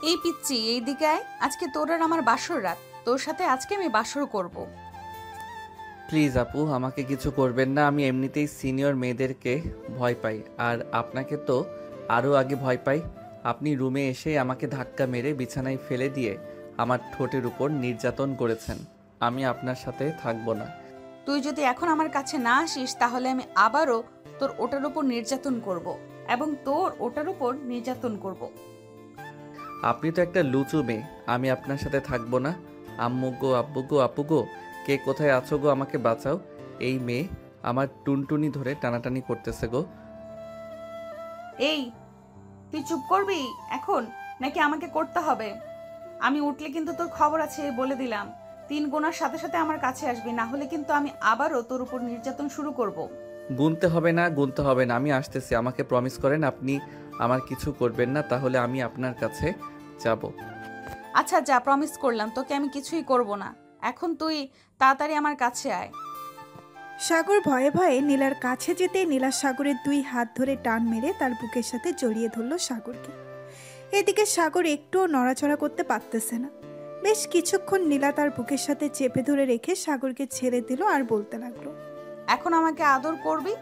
এই পিচ্চি, এই দিকে আয়। আজকে তোর আর আমার বাসর রাত। তোর সাথে আজকে আমি বাসর করব। প্লিজ আপু, আমাকে কিছু করবেন না। আমি এমনিতেই সিনিয়র মেয়েদেরকে ভয় পাই, আর আপনাকে তো আরও আগে ভয় পাই। আপনি রুমে এসে আমাকে ধাক্কা মেরে বিছানায় ফেলে দিয়ে আমার ঠোঁটের উপর নির্যাতন করেছেন। আমি আপনার সাথে থাকবো না। তুই যদি এখন আমার কাছে না আসিস তাহলে আমি আবারও তোর ওটার উপর নির্যাতন করব এবং তোর ওটার উপর নির্যাতন করব। আপনি তো একটা লুচু মেয়ে, আমি আপনার সাথে থাকবো না। আম্মু গো, আব্বু গো, আপু গো, কে কোথায় আছো গো, আমাকে বাঁচাও। এই মেয়ে আমার টুনটুনি ধরে টানাটানি করতেছে গো। এই, তুই চুপ করবি এখন নাকি আমাকে করতে হবে? আমি উঠলে কিন্তু তোর খবর আছে, বলে দিলাম। 3 গোনার সাথে সাথে আমার কাছে আসবি, না হলে কিন্তু আমি আবারও তোর উপর নির্যাতন শুরু করব। গুনতে হবে না, গুনতে হবে না, আমি আসতেছি। আমাকে প্রমিস করেন আপনি আমার কিছু করবেন না, তাহলে আমি আপনার কাছে যাব। আচ্ছা যা, প্রমিস করলাম তোকে আমি কিছুই করব না। এখন তুই তাড়াতাড়ি আমার কাছে আয়। সাগর ভয়ে ভয়ে নীলার কাছে যেতেই নীলা সাগরের 2 হাত ধরে টান মেরে তার বুকের সাথে জড়িয়ে ধরল সাগরকে। এদিকে সাগর একটুও নড়াচড়া করতে পারতেছে না। বেশ কিছুক্ষণ নীলা তার বুকের সাথে চেপে ধরে রেখে সাগরকে ছেড়ে দিল আর বলতে লাগলো, এখন আমাকে আদর করবি?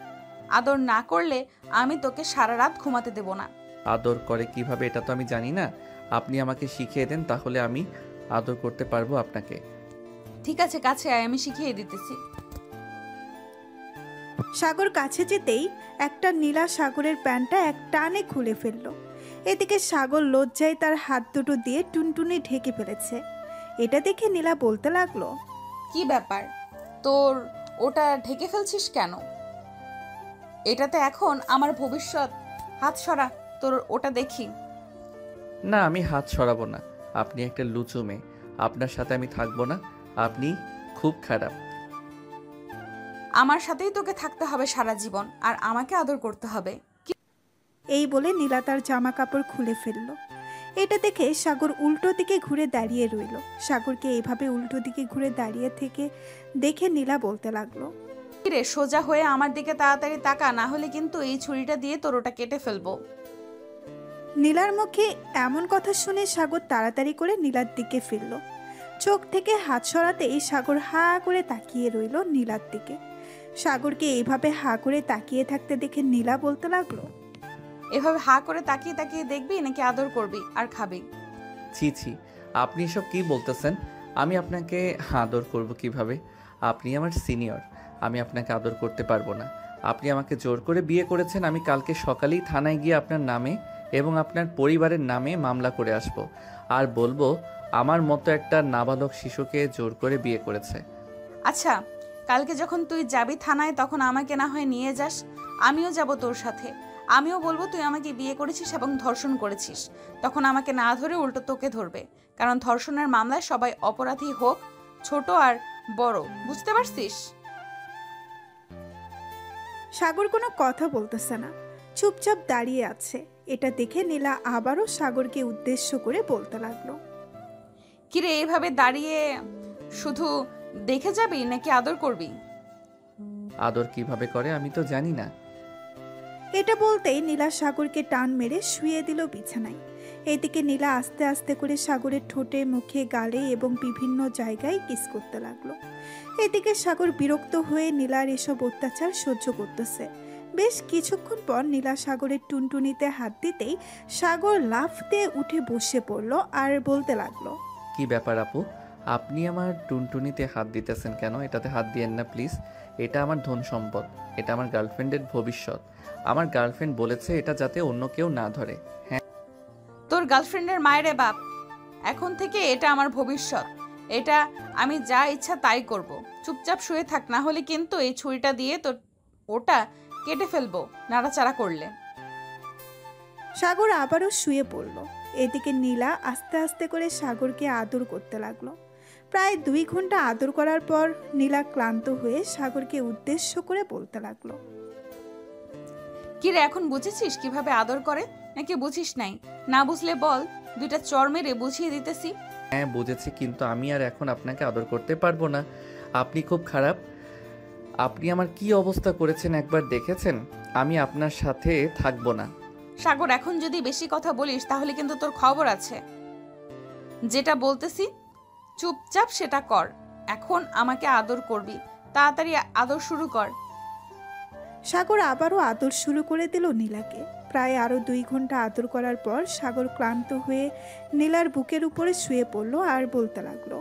আদর না করলে আমি তোকে সারা রাত ঘুমাতে দেব না। আদর করে কিভাবে এটা তো আমি জানি না। আপনি আমাকে শিখিয়ে দেন, তাহলে আমি আদর করতে পারবো আপনাকে। ঠিক আছে, কাছে আয়, আমি শিখিয়ে দিতেছি। সাগর কাছে যেতেই একটা নীলা সাগরের প্যান্টটা এক টানে খুলে ফেলল। এদিকে সাগর লজ্জায় তার হাত দুটো দিয়ে টুনটুনি ঢেকে ফেলেছে। এটা দেখে নীলা বলতে লাগলো, কি ব্যাপার, তোর ওটা ঢেকে ফেলছিস কেন? এটাতে এখন আমার ভবিষ্যৎ। হাত সরা, তোর ওটা দেখি। না, আমি হাত সরাবো না। আপনি একটা লুচু মেয়ে, আপনার সাথে আমি থাকবো না। আপনি খুব খারাপ। আমার সাথেই তোকে থাকতে হবে সারা জীবন, আর আমাকে আদর করতে হবে। এই বলে নীলা তার জামা কাপড় খুলে ফেলল। এটা দেখে সাগর উল্টো দিকে ঘুরে দাঁড়িয়ে রইল। সাগরকে এইভাবে উল্টো দিকে ঘুরে দাঁড়িয়ে থেকে দেখে নীলা বলতে লাগলো, রে, সোজা হয়ে আমার দিকে তাড়াতাড়ি তাকা, না হলে কিন্তু এই ছুরিটা দিয়ে তোর ওটা কেটে ফেলবো। নীলার মুখে এমন কথা শুনে সাগর তাড়াতাড়ি করে নীলার দিকে ফিরল। চোখ থেকে হাত সরাতেই সাগর হা করে তাকিয়ে রইল নীলার দিকে। সাগরকে এইভাবে হা করে তাকিয়ে থাকতে দেখে নীলা বলতে লাগলো, এভাবে হা করে তাকিয়ে তাকিয়ে দেখবি নাকি আদর করবি আর খাবি? ছি ছি, আপনি এসব কি বলতেছেন? আমি আপনাকে আদর করব কিভাবে? আপনি আমার সিনিয়র, আমি আপনাকে আদর করতে পারবো না। আপনি আমাকে জোর করে বিয়ে করেছেন। আমি কালকে সকালেই থানায় গিয়ে আপনার নামে এবং আপনার পরিবারের নামে মামলা করে আসব, আর বলবো আমার মতো একটা নাবালক শিশুকে জোর করে বিয়ে করেছে। আচ্ছা, কালকে যখন তুই যাবি থানায় তখন আমাকে না হয় নিয়ে যাস, আমিও যাব তোর সাথে। আমিও বলবো তুই আমাকে বিয়ে করেছিস এবং ধর্ষণ করেছিস। তখন আমাকে না ধরে উল্টো তোকে ধরবে, কারণ ধর্ষণের মামলায় সবাই অপরাধী, হোক ছোট আর বড়, বুঝতে পারছিস? সাগর কোনো কথা বলতেছে না, চুপচাপ দাঁড়িয়ে আছে। এটা দেখে নীলা আবারও সাগরকে উদ্দেশ্য করে বলতে লাগলো, কিরে, এভাবে দাঁড়িয়ে শুধু দেখে যাবি নাকি আদর করবি? আদর কিভাবে করে আমি তো জানি না। এটা বলতেই নীলা সাগরকে টান মেরে শুয়ে দিল বিছানায়। এদিকে নীলা আস্তে আস্তে করে সাগরের ঠোঁটে, মুখে, গালে এবং বিভিন্ন জায়গায় কিস করতে লাগলো। এদিকে সাগর বিরক্ত হয়ে নীলার এসব অত্যাচার সহ্য করতেছে। বেশ কিছুক্ষণ পর নীলা সাগরের টুনটুনিতে হাত দিতেই সাগর লাফ দিয়ে উঠে বসে পড়ল আর বলতে লাগলো, কি ব্যাপার আপু, আপনি আমার টুনটুনিতে হাত দিতেছেন কেন? এটাতে হাত দিয়েন না প্লিজ। এটা আমার ধন সম্পদ, এটা আমার গার্লফ্রেন্ডের ভবিষ্যৎ। আমার গার্লফ্রেন্ড বলেছে এটা যাতে অন্য কেউ না ধরে। হ্যাঁ, তোর গার্লফ্রেন্ডের মায়েরে বাপ, এখন থেকে এটা আমার ভবিষ্যৎ। এটা আমি যা ইচ্ছা তাই করব। চুপচাপ শুয়ে থাক, না হলে কিন্তু এই ছুরিটা দিয়ে তোর ওটা কেটে ফেলবো নাড়াচাড়া করলে। সাগর আবারও শুয়ে পড়ল। এদিকে নীলা আস্তে আস্তে করে সাগরকে আদর করতে লাগলো। প্রায় 2 ঘন্টা আদর করার পর নীলা ক্লান্ত হয়ে সাগরকে উদ্দেশ্য করে বলতে লাগলো, কিরে, এখন বুঝেছিস কিভাবে আদর করে নাকি বুঝিস নাই? না বুঝলে বল, 2টা চর মেরে বুঝিয়ে দিতেছি। হ্যাঁ বুঝেছি, কিন্তু আমি আর এখন আপনাকে আদর করতে পারবো না। আপনি খুব খারাপ। আপনি আমার কি অবস্থা করেছেন একবার দেখেছেন? আমি আপনার সাথে থাকবো না। সাগর, এখন যদি বেশি কথা বলিস তাহলে কিন্তু তোর খবর আছে। যেটা বলতেছি চুপচাপ সেটা কর। এখন আমাকে আদর করবি, তাড়াতাড়ি আদর শুরু কর। সাগর আবারও আদর শুরু করে দিল নীলাকে। প্রায় আরও 2 ঘন্টা আদর করার পর সাগর ক্লান্ত হয়ে নীলার বুকের উপরে শুয়ে পড়ল আর বলতে লাগলো,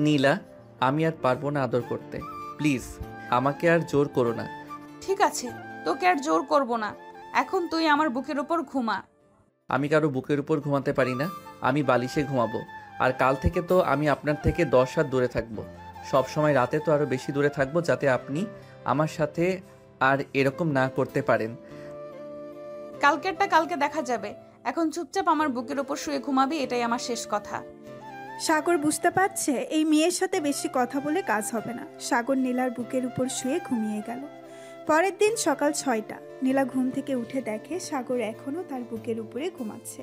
নীলা, আমি আর পারবো না আদর করতে। প্লিজ আমাকে আর জোর করো না। ঠিক আছে, তোকে আর জোর করব না। এখন তুই আমার বুকের উপর ঘুমা। আমি কারো বুকের উপর ঘুমাতে পারি না, আমি বালিশে ঘুমাবো। আর কাল থেকে তো আমি আপনার থেকে 10 হাত দূরে থাকবো। সব সময় রাতে তো আরও বেশি দূরে থাকবো, যাতে আপনি আমার সাথে আর এরকম না করতে পারেন। কালকেরটা কালকে দেখা যাবে। এখন চুপচাপ আমার বুকের উপর শুয়ে ঘুমাবি, এটাই আমার শেষ কথা। সাগর বুঝতে পারছে এই মেয়ের সাথে বেশি কথা বলে কাজ হবে না। সাগর নীলার বুকের উপর শুয়ে ঘুমিয়ে গেল। পরের দিন সকাল 6টা। নীলা ঘুম থেকে উঠে দেখে সাগর এখনও তার বুকের উপরে ঘুমাচ্ছে।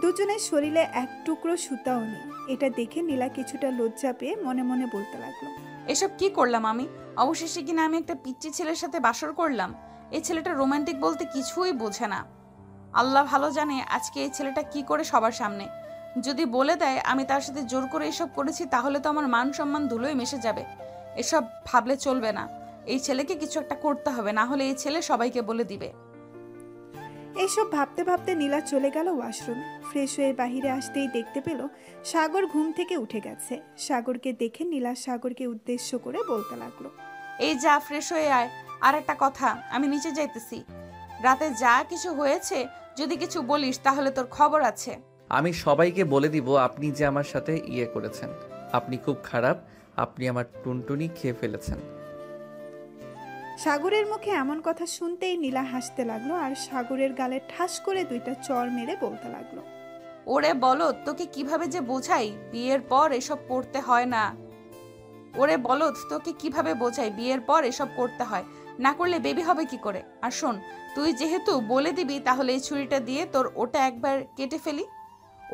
দুজনের শরীরে এক টুকরো সুতাও নেই। এটা দেখে নীলা কিছুটা লজ্জা পেয়ে মনে মনে বলতে লাগলো, এসব কি করলাম আমি? অবশেষে কিনা আমি একটা পিচ্চি ছেলের সাথে বাসর করলাম। এই ছেলেটা রোমান্টিক বলতে কিছুই বোঝে না। আল্লাহ ভালো জানে আজকে এই ছেলেটা কি করে সবার সামনে যদি বলে দেয় আমি তার সাথে জোর করে এসব করেছি, তাহলে তো আমার মান সম্মান ধুলোয় মিশে যাবে। এসব ভাবলে চলবে না। এই ছেলেকে কিছু একটা করতে হবে, না হলে এই ছেলে সবাইকে বলে দিবে। এইসব ভাবতে ভাবতে নীলা চলে গেল ওয়াশরুমে। ফ্রেশ হয়ে বাহিরে আসতেই দেখতে পেল সাগর ঘুম থেকে উঠে গেছে। সাগরকে দেখে নীলা সাগরকে উদ্দেশ্য করে বলতে লাগলো, এই যা, ফ্রেশ হয়ে আয়। আর একটা কথা, আমি নিচে যাইতেছি। রাতে যা কিছু হয়েছে যদি কিছু বলিস তাহলে তোর খবর আছে। আমি সবাইকে বলে দিব আপনি যে আমার সাথে ইয়ে করেছেন। আপনি খুব খারাপ, আপনি আমার টুনটুনি খেয়ে ফেলেছেন। সাগরের মুখে এমন কথা শুনতেই নীলা হাসতে লাগলো আর সাগরের গালে ঠাস করে 2টা চড় মেরে বলতে লাগলো, ওরে বলদ, তোকে কিভাবে যে বোঝাই বিয়ের পর এসব করতে হয় না। ওরে বলদ, তোকে কিভাবে বোঝাই বিয়ের পর এসব করতে হয় না, করলে বেবি হবে কি করে। আর শোন, তুই যেহেতু বলে দিবি তাহলে এই ছুরিটা দিয়ে তোর ওটা একবার কেটে ফেলি।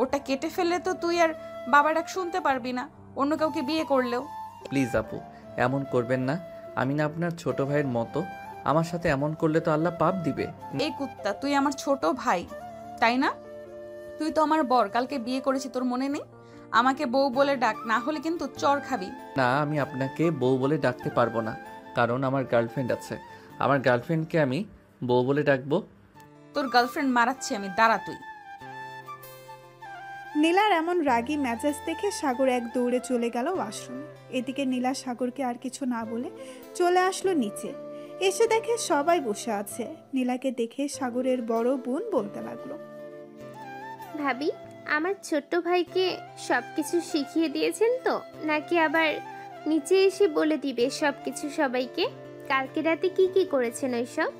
ওটা কেটে ফেললে তো তুই আর বাবার ডাক শুনতে পারবি না, অন্য কাউকে বিয়ে করলেও। প্লিজ আপু, এমন করবেন না। আমি না আপনার ছোট ভাইয়ের মতো। আমার সাথে এমন করলে তো আল্লাহ পাপ দিবে। এই কুত্তা, তুই আমার ছোট ভাই তাই না? তুই তো আমার বর, কালকে বিয়ে করেছি, তোর মনে নেই? আমাকে বউ বলে ডাক, না হলে কিন্তু চর খাবি। না, আমি আপনাকে বউ বলে ডাকতে পারবো না, কারণ আমার গার্লফ্রেন্ড আছে। আমার গার্লফ্রেন্ডকে আমি বউ বলে ডাকবো? তোর গার্লফ্রেন্ড মারাচ্ছি আমি, দাঁড়া তুই। নীলার এমন রাগী মেজাজ দেখে সাগর এক দৌড়ে চলে গেল ওয়াশরুমে। এদিকে নীলা সাগরকে আর কিছু না বলে চলে আসলো নিচে। এসে দেখে সবাই বসে আছে। নীলাকে দেখে সাগরের বড় বোন বলতে লাগলো, ভাবি, আমার ছোট্ট ভাইকে সবকিছু শিখিয়ে দিয়েছেন তো, নাকি আবার নিচে এসে বলে দিবে সবকিছু সবাইকে? কালকে রাতে কি কি করেছেন ওইসব?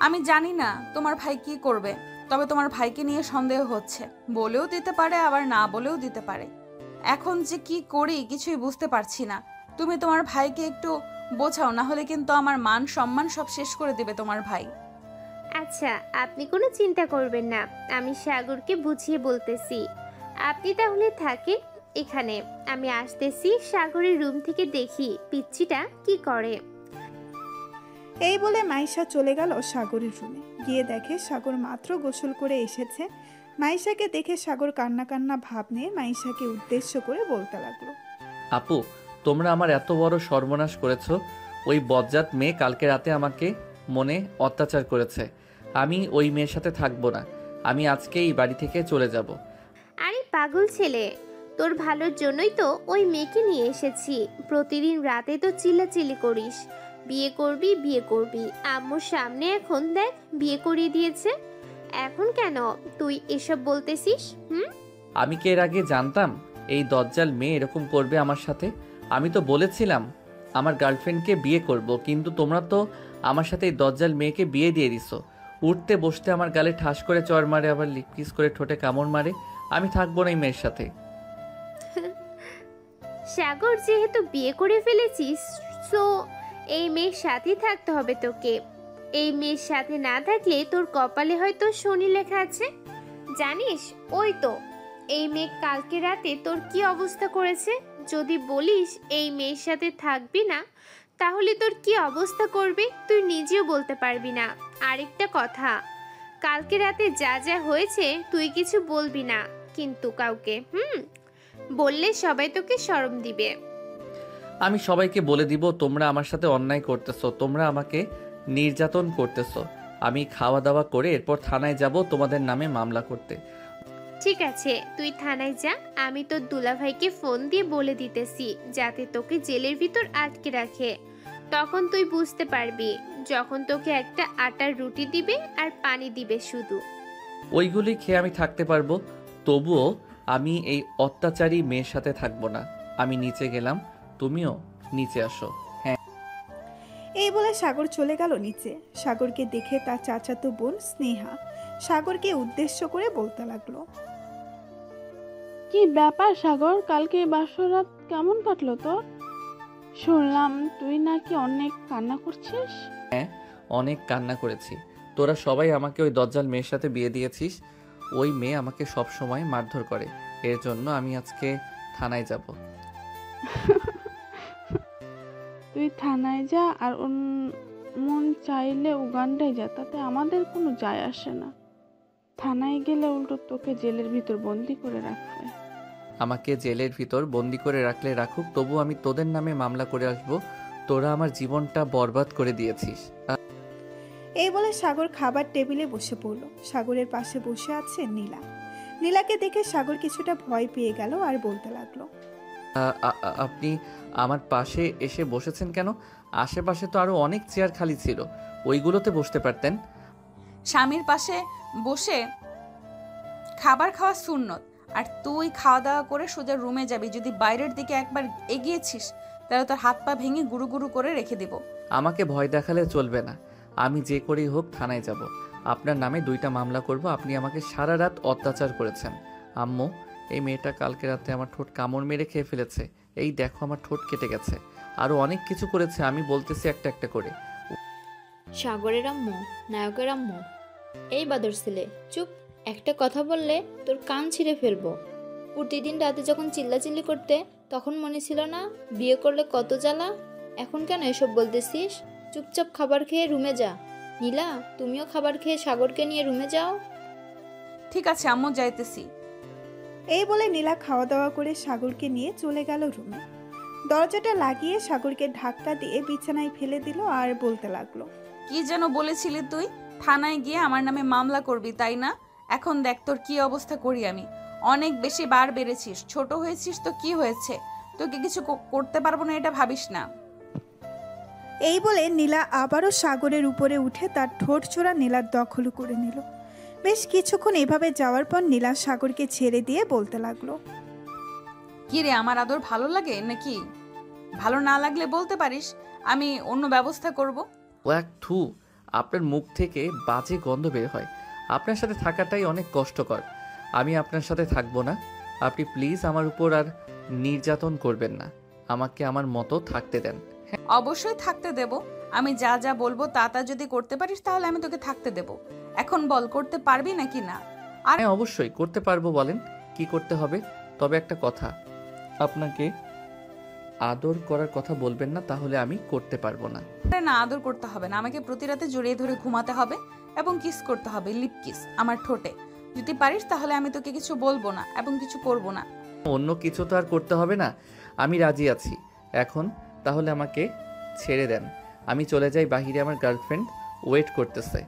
আমি জানি না তোমার ভাই কি করবে, তবে তোমার ভাইকে নিয়ে সন্দেহ হচ্ছে। বলেও দিতে পারে, আবার না বলেও দিতে পারে। এখন যে কি করি কিছুই বুঝতে পারছি না। তুমি তোমার ভাইকে একটু বোঝাও, না হলে কিন্তু আমার মান সম্মান সব শেষ করে দেবে তোমার ভাই। আচ্ছা, আপনি কোনো চিন্তা করবেন না, আমি সাগরকে বুঝিয়ে বলতেছি। আপনি তাহলে থাকেন এখানে, আমি আসতেছি সাগরের রুম থেকে দেখি পিচ্চিটা কি করে। এই বলে মাইশা চলে গেল সাগরের রুমে। গিয়ে দেখে সাগর মাত্র গোসল করে এসেছে। মাইশাকে দেখে সাগর কান্না কান্না ভাব নিয়ে মাইশাকে উদ্দেশ্য করে বলতে লাগলো, আপু, তোমরা আমার এত বড় সর্বনাশ করেছো। ওই বজ্জাত মেয়ে কালকে রাতে আমাকে মনে অত্যাচার করেছে। আমি ওই মেয়ের সাথে থাকবো না। আমি আজকে এই বাড়ি থেকে চলে যাব। আরে পাগল ছেলে, তোর ভালোর জন্যই তো ওই মেয়েকে নিয়ে এসেছি। প্রতিদিন রাতে তো চিল্লাচিল্লি করিস, বিয়ে করবি বিয়ে করবি। আম্মুর সামনে এখন দেখ বিয়ে করিয়ে দিয়েছে। এখন কেন তুই এসব বলতেছিস? আমি কি এর আগে জানতাম এই দজ্জাল মেয়ে এরকম করবে আমার সাথে? আমি তো বলেছিলাম আমার গার্লফ্রেন্ডকে বিয়ে করব, কিন্তু তোমরা তো আমার সাথে এই দজ্জাল মেয়েকে বিয়ে দিয়ে দিছো। উঠতে বসতে আমার গালে ঠাস করে চড় মারে, আবার লিপ কিস করে ঠোঁটে কামড় মারে। আমি থাকবো না এই মেয়ের সাথে। সাগর, যেহেতু বিয়ে করে ফেলেছিস, সো এই মেয়ের সাথেই থাকতে হবে তোকে। এই মেয়ের সাথে না থাকলে তোর কপালে হয়তো শনি লেখা আছে। জানিস, ওই তো এই মেয়ে কালকে রাতে তোর কি অবস্থা করেছে। যদি বলিস এই মেয়ের সাথে থাকবি না, তাহলে তোর কি অবস্থা করবে তুই নিজেও বলতে পারবি না। আরেকটা কথা, কালকে রাতে যা যা হয়েছে তুই কিছু বলবি না কিন্তু কাউকে, বললে সবাই তোকে শরম দিবে। আমি সবাইকে বলে দিব তোমরা আমার সাথে অন্যায় করতেছো, তোমরা আমাকে নির্যাতন করতেছো। আমি খাওয়া দাওয়া করে এরপর থানায় যাব তোমাদের নামে মামলা করতে। ঠিক আছে, তুই থানায় যা, আমি তোর দুলাভাইকে ফোন দিয়ে বলে দিতেছি যাতে তোকে জেলের ভিতর আটকে রাখে। তখন তুই বুঝতে পারবি, যখন তোকে একটা আটার রুটি দিবে আর পানি দিবে শুধু। ওইগুলি খেয়ে আমি থাকতে পারবো, তবুও আমি এই অত্যাচারী মেয়ের সাথে থাকবো না। আমি নিচে গেলাম, তুমিও নিচে আসো। এই বলে সাগর চলে গেল নিচে। সাগরকে দেখে তার চাচাতো বোন স্নেহা সাগরকে উদ্দেশ্য করে বলতে লাগলো। কি ব্যাপার সাগর, কালকে বাসরাত কেমন কাটলো তোর? শুনলাম তুই নাকি অনেক কান্না করছিস। অনেক কান্না করেছি। তোরা সবাই আমাকে ওই দজ্জাল মেয়ের সাথে বিয়ে দিয়েছিস। ওই মেয়ে আমাকে সব সময় মারধর করে, এর জন্য আমি আজকে থানায় যাব। তুই থানায় যা আর মন চাইলে উগান্ডায় যা, তাতে আমাদের কোনো যায় আসে না। থানায় গেলে উল্টো তোকে জেলের ভিতর বন্দি করে রাখবে। আমাকে জেলের ভিতর বন্দি করে রাখলে রাখুক, তবু আমি তোদের নামে মামলা করে আসব। তোরা আমার জীবনটা বরবাদ করে দিয়েছিস। এই বলে সাগর খাবার টেবিলে বসে পড়ল। সাগরের পাশে বসে আছে নীলা। নীলাকে দেখে সাগর কিছুটা ভয় পেয়ে গেল আর বলতে লাগলো। আপনি আমার পাশে এসে বসেছেন কেন? আশেপাশে তো আরো অনেক চেয়ার খালি ছিল, ওইগুলোতে বসতে পারতেন। স্বামীর পাশে বসে খাবার খাওয়া সুন্নত, আর তুই খাওয়া দাওয়া করে সোজা রুমে যাবি। যদি বাইরের দিকে একবার এগিয়েছিস তাহলে তোর হাত পা ভেঙে গুরু গুরু করে রেখে দিব। আমাকে ভয় দেখালে চলবে না। আমি যে করেই হোক থানায় যাব, আপনার নামে 2টা মামলা করব। আপনি আমাকে সারা রাত অত্যাচার করেছেন। আম্মু, এই মেয়েটা কালকে রাতে আমার ঠোঁট কামড় মেরে খেয়ে ফেলেছে। এই দেখো আমার ঠোঁট কেটে গেছে। আরো অনেক কিছু করেছে, আমি বলতেছি একটা একটা করে। সাগরের আম্মু, নায়কের আম্মু। এই বাদর ছেলে, চুপ। একটা কথা বললে তোর কান ছিঁড়ে ফেলবো। প্রতিদিন রাতে যখন চিল্লাচিল্লি করতে তখন মনে ছিল না বিয়ে করলে কত জ্বালা? এখন কেন এসব বলতেছিস? চুপচাপ খাবার খেয়ে রুমে যা। নীলা, তুমিও খাবার খেয়ে সাগরকে নিয়ে রুমে যাও। ঠিক আছে আম্মু, যাইতেছি। এই বলে নীলা খাওয়া দাওয়া করে সাগরকে নিয়ে চলে গেল রুমে। দরজাটা লাগিয়ে সাগরকে ধাক্কা দিয়ে বিছানায় ফেলে দিল আর বলতে লাগলো। কি যেন বলেছিলি তুই? থানায় গিয়ে আমার নামে মামলা করবি, তাই না? এখন দেখ তোর কি অবস্থা করি আমি। অনেক বেশি বার বেড়েছিস, ছোট হয়েছিস তো কি হয়েছে? তোকে কিছু করতে পারবো না এটা ভাবিস না। এই বলে নীলা আবারও সাগরের উপরে উঠে তার ঠোঁট ছোড়া নীলার দখল করে নিল। বেশ কিছুক্ষণ এভাবে যাওয়ার পর নীলা সাগরকে ছেড়ে দিয়ে বলতে লাগলো। কি রে, আমার আদর ভালো লাগে নাকি? ভালো না লাগলে বলতে পারিস, আমি অন্য ব্যবস্থা করব। ও এক থু, আপনার মুখ থেকে বাজে গন্ধ বের হয়। আপনার সাথে থাকাটাই অনেক কষ্টকর। আমি আপনার সাথে থাকবো না। আপনি প্লিজ আমার উপর আর নির্যাতন করবেন না, আমাকে আমার মতো থাকতে দেন। অবশ্যই থাকতে দেব। আমি যা যা বলবো তা তা যদি করতে পারিস তাহলে আমি তোকে থাকতে দেব। এখন বল, করতে পারবি নাকি না? হ্যাঁ অবশ্যই করতে পারবো, বলেন কি করতে হবে। তবে একটা কথা, আপনাকে আদর করার কথা বলবেন না, তাহলে আমি করতে পারবো না। আরে না, আদর করতে হবে না। আমাকে প্রতি রাতে জড়িয়ে ধরে ঘুমাতে হবে এবং কিস করতে হবে, লিপ কিস আমার ঠোঁটে। যদি পারিস তাহলে আমি তোকে কিছু বলবো না এবং কিছু করব না। অন্য কিছু তো আর করতে হবে না, আমি রাজি আছি। এখন তাহলে আমাকে ছেড়ে দেন, আমি চলে যাই বাহিরে, আমার গার্লফ্রেন্ড ওয়েট করতেছে।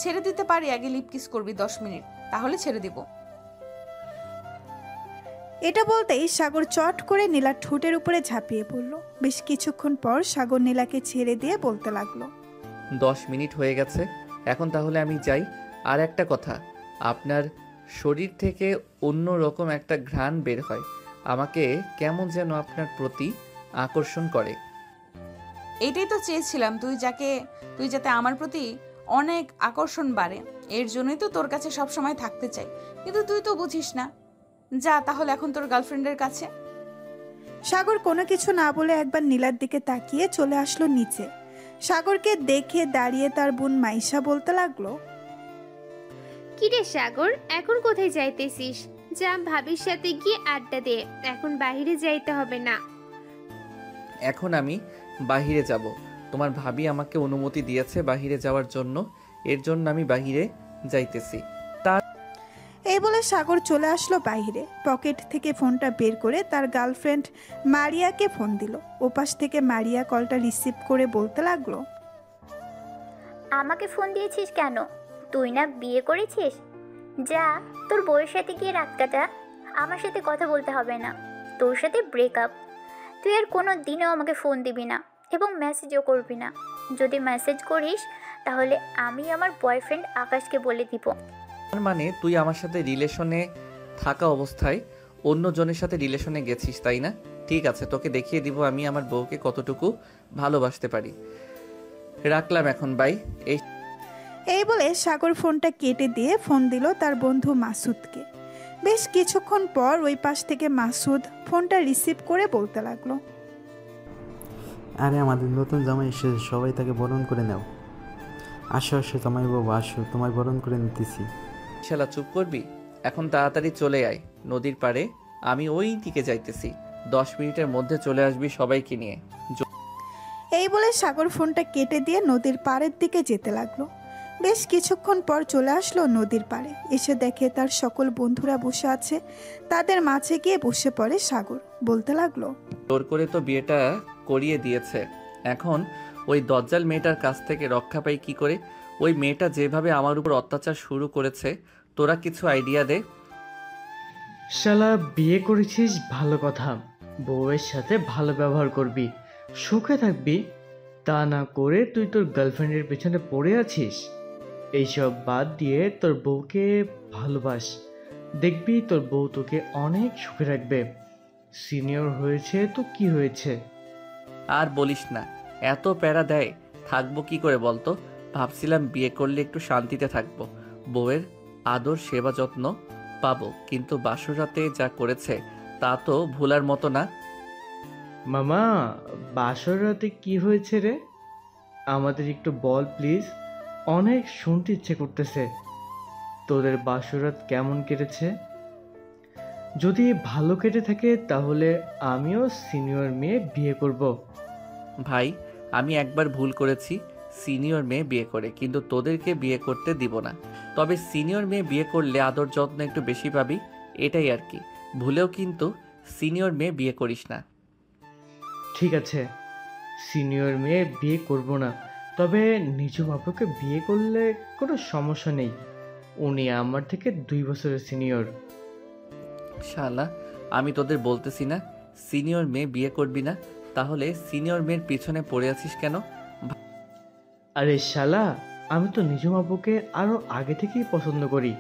ছেড়ে দিতে পারি, আগে লিপ কিস করবি 10 মিনিট, তাহলে ছেড়ে দিব। এটা বলতেই সাগর চট করে নীলার ঠোঁটের উপরে ঝাঁপিয়ে পড়ল। বেশ কিছুক্ষণ পর সাগর নীলাকে ছেড়ে দিয়ে বলতে লাগলো। 10 মিনিট হয়ে গেছে, এখন তাহলে আমি যাই। আর একটা কথা, আপনার শরীর থেকে অন্য রকম একটা ঘ্রাণ বের হয়, আমাকে কেমন যেন আপনার প্রতি আকর্ষণ করে। এইটাই তো চেয়েছিলাম, তুই যাতে আমার প্রতি অনেক আকর্ষণ বাড়ে। এর জন্যই তো তোর কাছে সব সময় থাকতে চাই, কিন্তু তুই তো বুঝিস না। যা তাহলে এখন তোর গার্লফ্রেন্ডের কাছে। সাগর কোনো কিছু না বলে একবার নীলার দিকে তাকিয়ে চলে আসলো নিচে। সাগরকে দেখে দাঁড়িয়ে তার বোন মাইশা বলতে লাগলো। কিরে সাগর, এখন কোথায় যাইতেছিস? যা ভাবির সাথে গিয়ে আড্ডা দে, এখন বাইরে যাইতে হবে না। এখন আমি বাহিরে যাব, তোমার ভাবি আমাকে অনুমতি দিয়েছে বাহিরে যাওয়ার জন্য, এর জন্য আমি বাহিরে যাইতেছি। এই বলে সাগর চলে আসলো বাইরে। পকেট থেকে ফোনটা বের করে তার গার্লফ্রেন্ড মারিয়াকে ফোন দিল। ওপাশ থেকে মারিয়া কলটা রিসিভ করে বলতে লাগলো, আমাকে ফোন দিয়েছিস কেন? তুই না বিয়ে করেছিস? যা, তোর বউয়ের সাথে গিয়ে রাত কাটা। আমার সাথে কথা বলতে হবে না, তোর সাথে ব্রেকআপ। তুই আর কোনো দিনও আমাকে ফোন দিবি না এবং মেসেজও করবি না। যদি মেসেজ করিস তাহলে আমি আমার বয়ফ্রেন্ড আকাশকে বলে দিব। তার মানে তুই আমার সাথে রিলেশনে থাকা অবস্থায় অন্য জনের সাথে রিলেশনে গেছিস, তাই না? ঠিক আছে, তোকে দেখিয়ে দিব আমি আমার বউকে কতটুকু ভালোবাসতে পারি। রাখলাম এখন, বাই। এই বলে সাগর ফোনটা কেটে দিয়ে ফোন দিল তার বন্ধু মাসুদকে। বেশ কিছুক্ষণ পর ওই পাশ থেকে মাসুদ ফোনটা রিসিভ করে বলতে লাগলো, আরে আমাদের নতুন জামাই এসেছে, সবাই তাকে বরণ করে নাও। আসো আসো জামাই বাবু আসো, তোমায় বরণ করে নিতেছি। শালা চুপ করবি? এখন তাড়াতাড়ি চলে আয় নদীর পাড়ে, আমি ওই দিকে যাইতেছি। 10 মিনিটের মধ্যে চলে আসবি সবাইকে নিয়ে। এই বলে সাগর ফোনটা কেটে দিয়ে নদীর পাড়ের দিকে যেতে লাগলো। বেশ কিছুক্ষণ পর চলে আসলো নদীর পাড়ে। এসে দেখে তার সকল বন্ধুরা বসে আছে। তাদের মাঝে গিয়ে বসে পড়ে সাগর। বলতে লাগলো, জোর করে তো বিয়েটা করিয়ে দিয়েছে, এখন ওই দজ্জাল মেয়েটার কাছ থেকে রক্ষা পাই কি করে? ওই মেয়েটা যেভাবে আমার উপর অত্যাচার শুরু করেছে, তোরা কিছু আইডিয়া দে। শালা বিয়ে করেছিস ভালো কথা, বউয়ের সাথে ভালো ব্যবহার করবি, সুখে থাকবি। তা না করে তুই তোর গার্লফ্রেন্ডের পেছনে পড়ে আছিস। এইসব বাদ দিয়ে তোর বউকে ভালোবাস, দেখবি তোর বউ তোকে অনেক সুখে রাখবে। সিনিয়র হয়েছে তো কি হয়েছে? আর বলিস না, এত প্যারা দেয়, থাকবো কি করে বলতো? ভাবছিলাম বিয়ে করলে একটু শান্তিতে থাকবো, বউয়ের আদর সেবা যত্ন পাবো, কিন্তু বাসরাতে যা করেছে তা তো ভুলার মতো না। মামা, বাসর রাতে কি হয়েছে রে? আমাদের একটু বল প্লিজ, অনেক শুনতে ইচ্ছে করতেছে। তোদের বাসরাত কেমন কেটেছে? যদি ভালো কেটে থাকে তাহলে আমিও সিনিয়র মেয়ে বিয়ে করব। ভাই, আমি একবার ভুল করেছি সিনিয়র মেয়ে বিয়ে করে, কিন্তু তোদেরকে বিয়ে করতে দিব না। তবে সিনিয়র মেয়ে বিয়ে করলে আদর যত্ন একটু বেশি পাবি, এটাই আর কি। ভুলেও কিন্তু সিনিয়র মেয়ে বিয়ে করিস না। ঠিক আছে, সিনিয়র মেয়ে বিয়ে করব না, তবে নিজু বাবুকে বিয়ে করলে কোনো সমস্যা নেই। উনি আমার থেকে 2 বছরের সিনিয়র। শালা, আমি তোদের বলতেছি না সিনিয়র মেয়ে বিয়ে করবি না, তাহলে সিনিয়র মেয়ের পিছনে পড়ে আছিস কেন? আরে শালা, আমি তো নিজুম আপুকে আরো আগে থেকেই পছন্দ করি,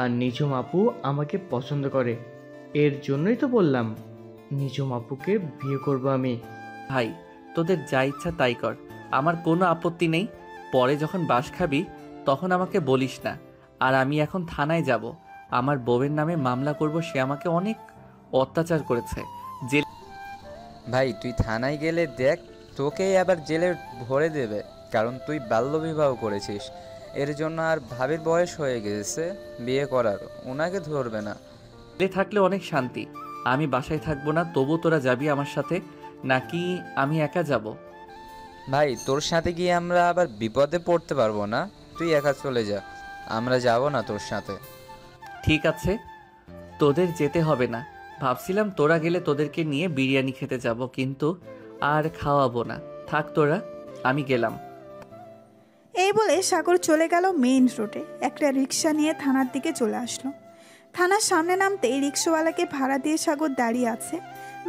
আর নিজুম আপু আমাকে পছন্দ করে। এর জন্যই তো বললাম নিজুম আপুকে বিয়ে করব আমি। ভাই, তোদের যা ইচ্ছা তাই কর, আমার কোনো আপত্তি নেই। পরে যখন বাস খাবি তখন আমাকে বলিস না। আর আমি এখন থানায় যাব, আমার বউয়ের নামে মামলা করব, সে আমাকে অনেক অত্যাচার করেছে। জেল ভাই তুই থানায় গেলে দেখ, তোকেই আবার জেলে ভরে দেবে, কারণ তুই বাল্যবিবাহ করেছিস। এর জন্য আর ভাবির বয়স হয়ে গেছে বিয়ে করার, ওনাকে ধরবে না। জেলে থাকলে অনেক শান্তি, আমি বাসায় থাকবো না, তবু তোরা যাবি আমার সাথে, নাকি আমি একা যাব? ভাই তোর সাথে গিয়ে আমরা আবার বিপদে পড়তে পারবো না, তুই একা চলে যা, আমরা যাব না তোর সাথে। ঠিক আছে, তোদের যেতে হবে না। ভাবছিলাম তোরা গেলে তোদেরকে নিয়ে বিরিয়ানি খেতে যাব, কিন্তু আর খাওয়াবো না, থাক তোরা, আমি গেলাম। এই বলে সাগর চলে গেল মেইন রোডে। একটা রিক্সা নিয়ে থানার দিকে চলে আসলো। থানার সামনে নামতেই রিক্সাওয়ালাকে ভাড়া দিয়ে সাগর দাঁড়িয়ে আছে।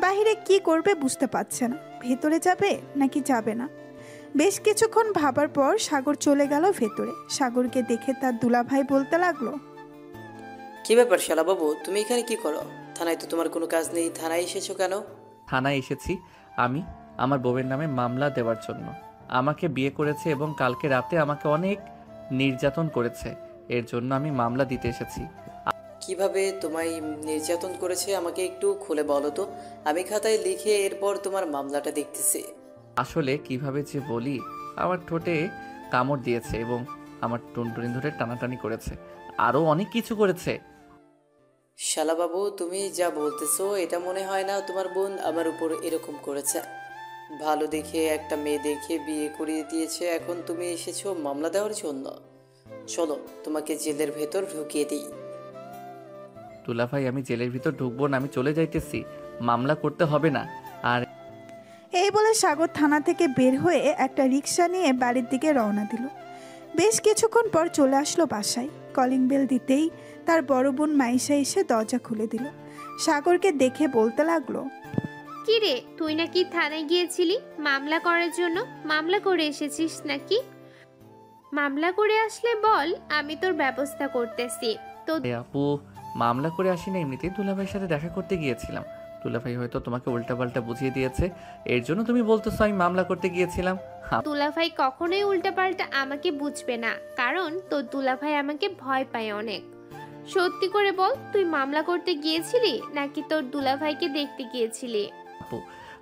বাহিরে কি করবে বুঝতে পারছে না, ভেতরে যাবে নাকি যাবে না। বেশ কিছুক্ষণ ভাবার পর সাগর চলে গেল ভেতরে। সাগরকে দেখে তার দুলাভাই বলতে লাগলো, কি ব্যাপার শালা বাবু, তুমি এখানে কি করো? থানায় তো তোমার কোনো কাজ নেই, থানায় এসেছো কেন? থানায় এসেছি আমি আমার বউয়ের নামে মামলা দেওয়ার জন্য। আমাকে বিয়ে করেছে এবং কালকে রাতে আমাকে অনেক নির্যাতন করেছে, এর জন্য আমি মামলা দিতে এসেছি। কিভাবে তোমায় নির্যাতন করেছে আমাকে একটু খুলে বলো তো, আমি খাতায় লিখে এরপর তোমার মামলাটা দেখতেছি। আসলে কিভাবে যে বলি, আমার ঠোঁটে কামড় দিয়েছে এবং আমার টুনটুনি ধরে টানাটানি করেছে, আরও অনেক কিছু করেছে। শালা বাবু, তুমি যা বলতেছো এটা মনে হয় না তোমার বোন আমার উপর এরকম করেছে। ভালো দেখে একটা মেয়ে দেখে বিয়ে করিয়ে দিয়েছে, এখন তুমি এসেছো মামলা দেওয়ার জন্য? চলো তোমাকে জেলের ভেতর ঢুকিয়ে দিই। দুলাভাই আমি জেলের ভিতর ঢুকবো না, আমি চলে যাইতেছি, মামলা করতে হবে না। আর এই বলে সাগর থানা থেকে বের হয়ে একটা রিক্সা নিয়ে বাড়ির দিকে রওনা দিল। বেশ কিছুক্ষণ পর চলে আসলো বাসায়। কলিং বেল দিতেই তার বড় বোন মাইশা এসে দরজা খুলে দিল। সাগরকে দেখে বলতে লাগলো, কি রে, তুই নাকি থানায় গিয়েছিলি মামলা করার জন্য? মামলা করে এসেছিস নাকি? মামলা করে আসলে বল, আমি তোর ব্যবস্থা করতেছি। তো আপু মামলা করে আসি না, এমনিতেই দুলাভাইয়ের সাথে দেখা করতে গিয়েছিলাম। দুলাভাই হয়তো তোমাকে উল্টাপাল্টা বুঝিয়ে দিয়েছে, এর জন্য তুমি বলতেছো আমি মামলা করতে গিয়েছিলাম। দুলাভাই কখনোই উল্টাপাল্টা আমাকে বুঝবে না, কারণ তোর দুলাভাই আমাকে ভয় পায় অনেক। সত্যি করে বল, তুই মামলা করতে গিয়েছিলি নাকি তোর দুলাভাইকে দেখতে গিয়েছিলি? আপু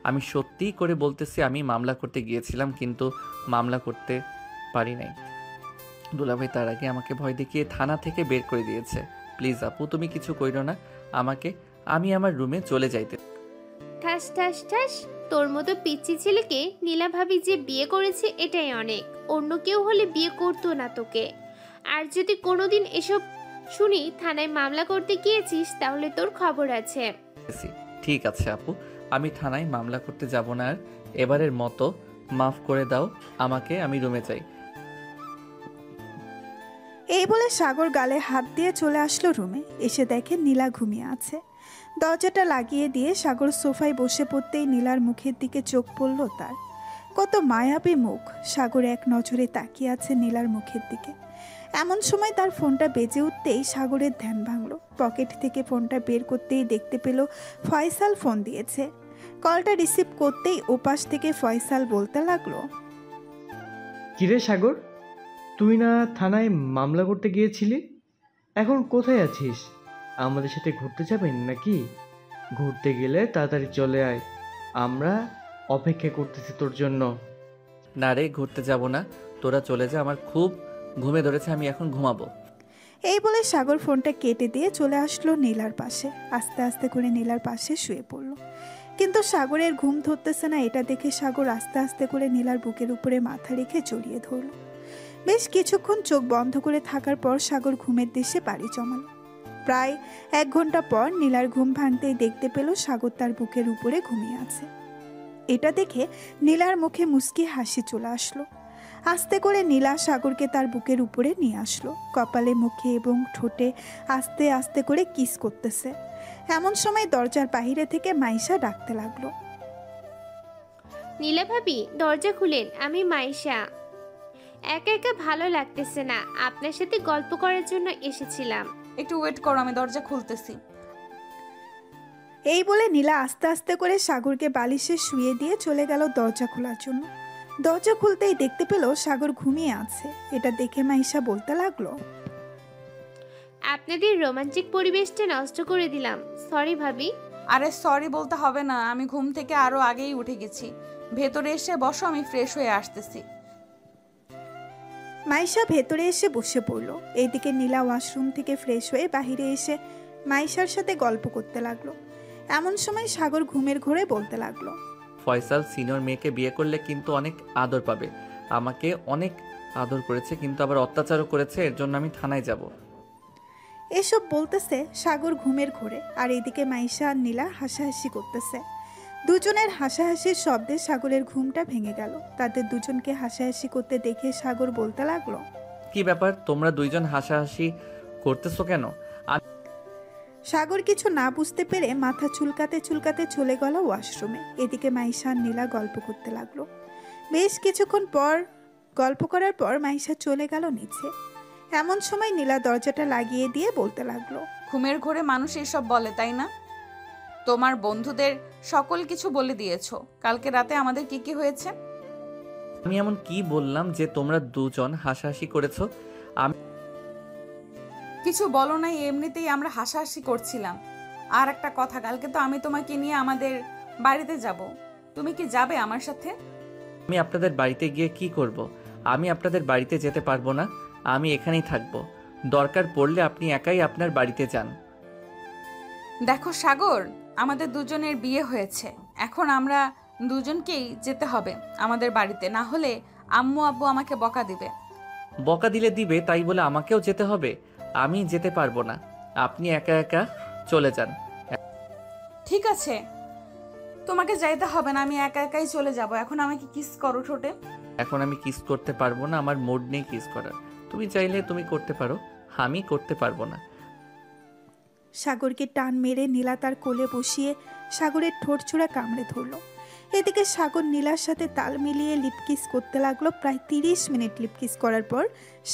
আমি সত্যি করে বলতেছি আমি মামলা করতে গিয়েছিলাম, কিন্তু মামলা করতে পারি নাই। দুলাভাই তার আগে আমাকে ভয় দেখিয়ে থানা থেকে বের করে দিয়েছে। প্লিজ আপু তুমি কিছু কইরো না আমাকে, আমি আমার রুমে চলে যাইতে। ঠাস ঠাস ঠাস, তোর মতো পিচ্চি ছেলেকে নীলা ভাবি যে বিয়ে করেছে এটাই অনেক। অন্য কেউ হলে বিয়ে করতো না তোকে। আর যদি কোনোদিন এসব শুনি থানায় মামলা করতে গিয়েছিস, তাহলে তোর খবর আছে। ঠিক আছে আপু, আমি থানায় মামলা করতে যাব না আর। এবারের মতো মাফ করে দাও আমাকে, আমি রুমে যাই। এই বলে সাগর গালে হাত দিয়ে চলে আসলো রুমে। এসে দেখে নীলা ঘুমিয়ে আছে। দরজাটা লাগিয়ে দিয়ে সাগর সোফায় বসে পড়তেই নীলার মুখের দিকে চোখ পড়ল তার। কত মায়াবী মুখ। সাগর এক নজরে তাকিয়ে আছে নীলার মুখের দিকে। এমন সময় তার ফোনটা বেজে উঠতেই সাগরের ধ্যান ভাঙল। পকেট থেকে ফোনটা বের করতেই দেখতে পেল ফয়সাল ফোন দিয়েছে। কলটা রিসিভ করতেই ওপাশ থেকে ফয়সাল বলতে লাগলো, কিরে সাগর, তুই না থানায় মামলা করতে গিয়েছিলি? এখন কোথায় আছিস? আমাদের সাথে ঘুরতে যাবেন নাকি? ঘুরতে গেলে তাড়াতাড়ি চলে আয়, আমরা অপেক্ষা করতেছি তোর জন্য। না রে, ঘুরতে যাব না, তোরা চলে যা, আমার খুব ঘুমে ধরেছে, আমি এখন ঘুমাবো। এই বলে সাগর ফোনটা কেটে দিয়ে চলে আসলো নীলার পাশে। আস্তে আস্তে করে নীলার পাশে শুয়ে পড়ল। কিন্তু সাগরের ঘুম ধরতেছে না। এটা দেখে সাগর আস্তে আস্তে করে নীলার বুকের উপরে মাথা রেখে জড়িয়ে ধরল। বেশ কিছুক্ষণ চোখ বন্ধ করে থাকার পর সাগর ঘুমের দেশে পাড়ি জমাল। প্রায় 1 ঘন্টা পর নীলার ঘুম ভাঙতেই দেখতে পেল সাগর তার বুকের উপরে ঘুমিয়ে আছে। এটা দেখে নীলার মুখে মুচকি হাসি চলে আসলো। আস্তে করে নীলা সাগরকে তার বুকের উপরে নিয়ে আসলো। কপালে, মুখে এবং ঠোঁটে আস্তে আস্তে করে কিস করতেছে। এমন সময় দরজার বাহিরে থেকে মাইশা ডাকতে লাগলো, নীলা ভাবি দরজা খুলেন, আমি মাইশা। একা একা ভালো লাগতেছে না, আপনার সাথে গল্প করার জন্য এসেছিলাম। একটু ওয়েট করো, আমি দরজা খুলতেছি। এই বলে নীলা আস্তে আস্তে করে সাগরকে বালিশে শুয়ে দিয়ে চলে গেল দরজা খোলার জন্য। দরজা খুলতেই দেখতে পেল সাগর ঘুমিয়ে আছে। এটা দেখে মাইশা বলতে লাগলো, আপনাদের রোমান্টিক পরিবেশটা নষ্ট করে দিলাম, সরি ভাবি। আরে সরি বলতে হবে না, আমি ঘুম থেকে আরো আগেই উঠে গেছি। ভেতরে এসে বসো, আমি ফ্রেশ হয়ে আসতেছি। মাইশা ভেতরে এসে বসে পড়ল। এইদিকে নীলা ওয়াশরুম থেকে ফ্রেশ হয়ে বাহিরে এসে মাইশার সাথে গল্প করতে লাগলো। এমন সময় সাগর ঘুমের ঘোরে বলতে লাগলো, ফয়সাল সিনিয়র মেয়েকে বিয়ে করলে কিন্তু অনেক আদর পাবে। আমাকে অনেক আদর করেছে, কিন্তু আবার অত্যাচারও করেছে, এর জন্য আমি থানায় যাব। এসব বলতেছে সাগর ঘুমের ঘোরে। আর এদিকে মাইশা আর নীলা হাসাহাসি করতেছে। দুজনের হাসাহাসির শব্দে সাগরের ঘুমটা ভেঙে গেল। তাদের দুজনকে হাসাহাসি করতে দেখে সাগর বলতে লাগলো, কি ব্যাপার, তোমরা দুইজন হাসাহাসি করতেছো কেন? সাগর কিছু না বুঝতে পেরে মাথা চুলকাতে চুলকাতে চলে গেল ওয়াশরুমে। এদিকে মাইশা আর নীলা গল্প করতে লাগলো। বেশ কিছুক্ষণ পর গল্প করার পর মাইশা চলে গেল নিচে। এমন সময় নীলা দরজাটা লাগিয়ে দিয়ে বলতে লাগলো, ঘুমের ঘোরে মানুষ এসব বলে, তাই না? তোমার বন্ধুদের সকল কিছু বলে দিয়েছো কালকে রাতে আমাদের কি কি হয়েছে। আমি এমন কি বললাম যে তোমরা দুজন হাসাহাসি করেছো? আমি কিছু বলো নাই, এমনিতেই আমরা হাসাহাসি করছিলাম। আর একটা কথা, কালকে তো আমি তোমাকে নিয়ে আমাদের বাড়িতে যাব, তুমি কি যাবে আমার সাথে? আমি আপনাদের বাড়িতে গিয়ে কি করব? আমি আপনাদের বাড়িতে যেতে পারবো না, আমি এখানেই থাকবো। দরকার পড়লে আপনি একাই আপনার বাড়িতে যান। দেখো সাগর, আমাদের দুজনের বিয়ে হয়েছে, এখন আমরা দুজনকেই যেতে হবে আমাদের বাড়িতে, না হলে আম্মু আব্বু আমাকে বকা দিবে। বকা দিলে দিবে তাই বলে আমাকেও যেতে হবে? আমি যেতে পারবো না, আপনি একা একা চলে যান। ঠিক আছে, তোমাকে যাইতে হবে না, আমি একা একাই চলে যাব। এখন আমাকে কিস করো ঠোঁটে। এখন আমি কিস করতে পারবো না, আমার মুড নেই কিস করার। তুমি চাইলে তুমি করতে পারো, আমি করতে পারবো না। সাগরকে টান মেরে নীলা তার কোলে বসিয়ে সাগরের ঠোঁট ছোড়া কামড়ে ধরল। এদিকে সাগর নীলার সাথে তাল মিলিয়ে লিপকিস করতে লাগলো। প্রায় 30 মিনিট লিপকিস করার পর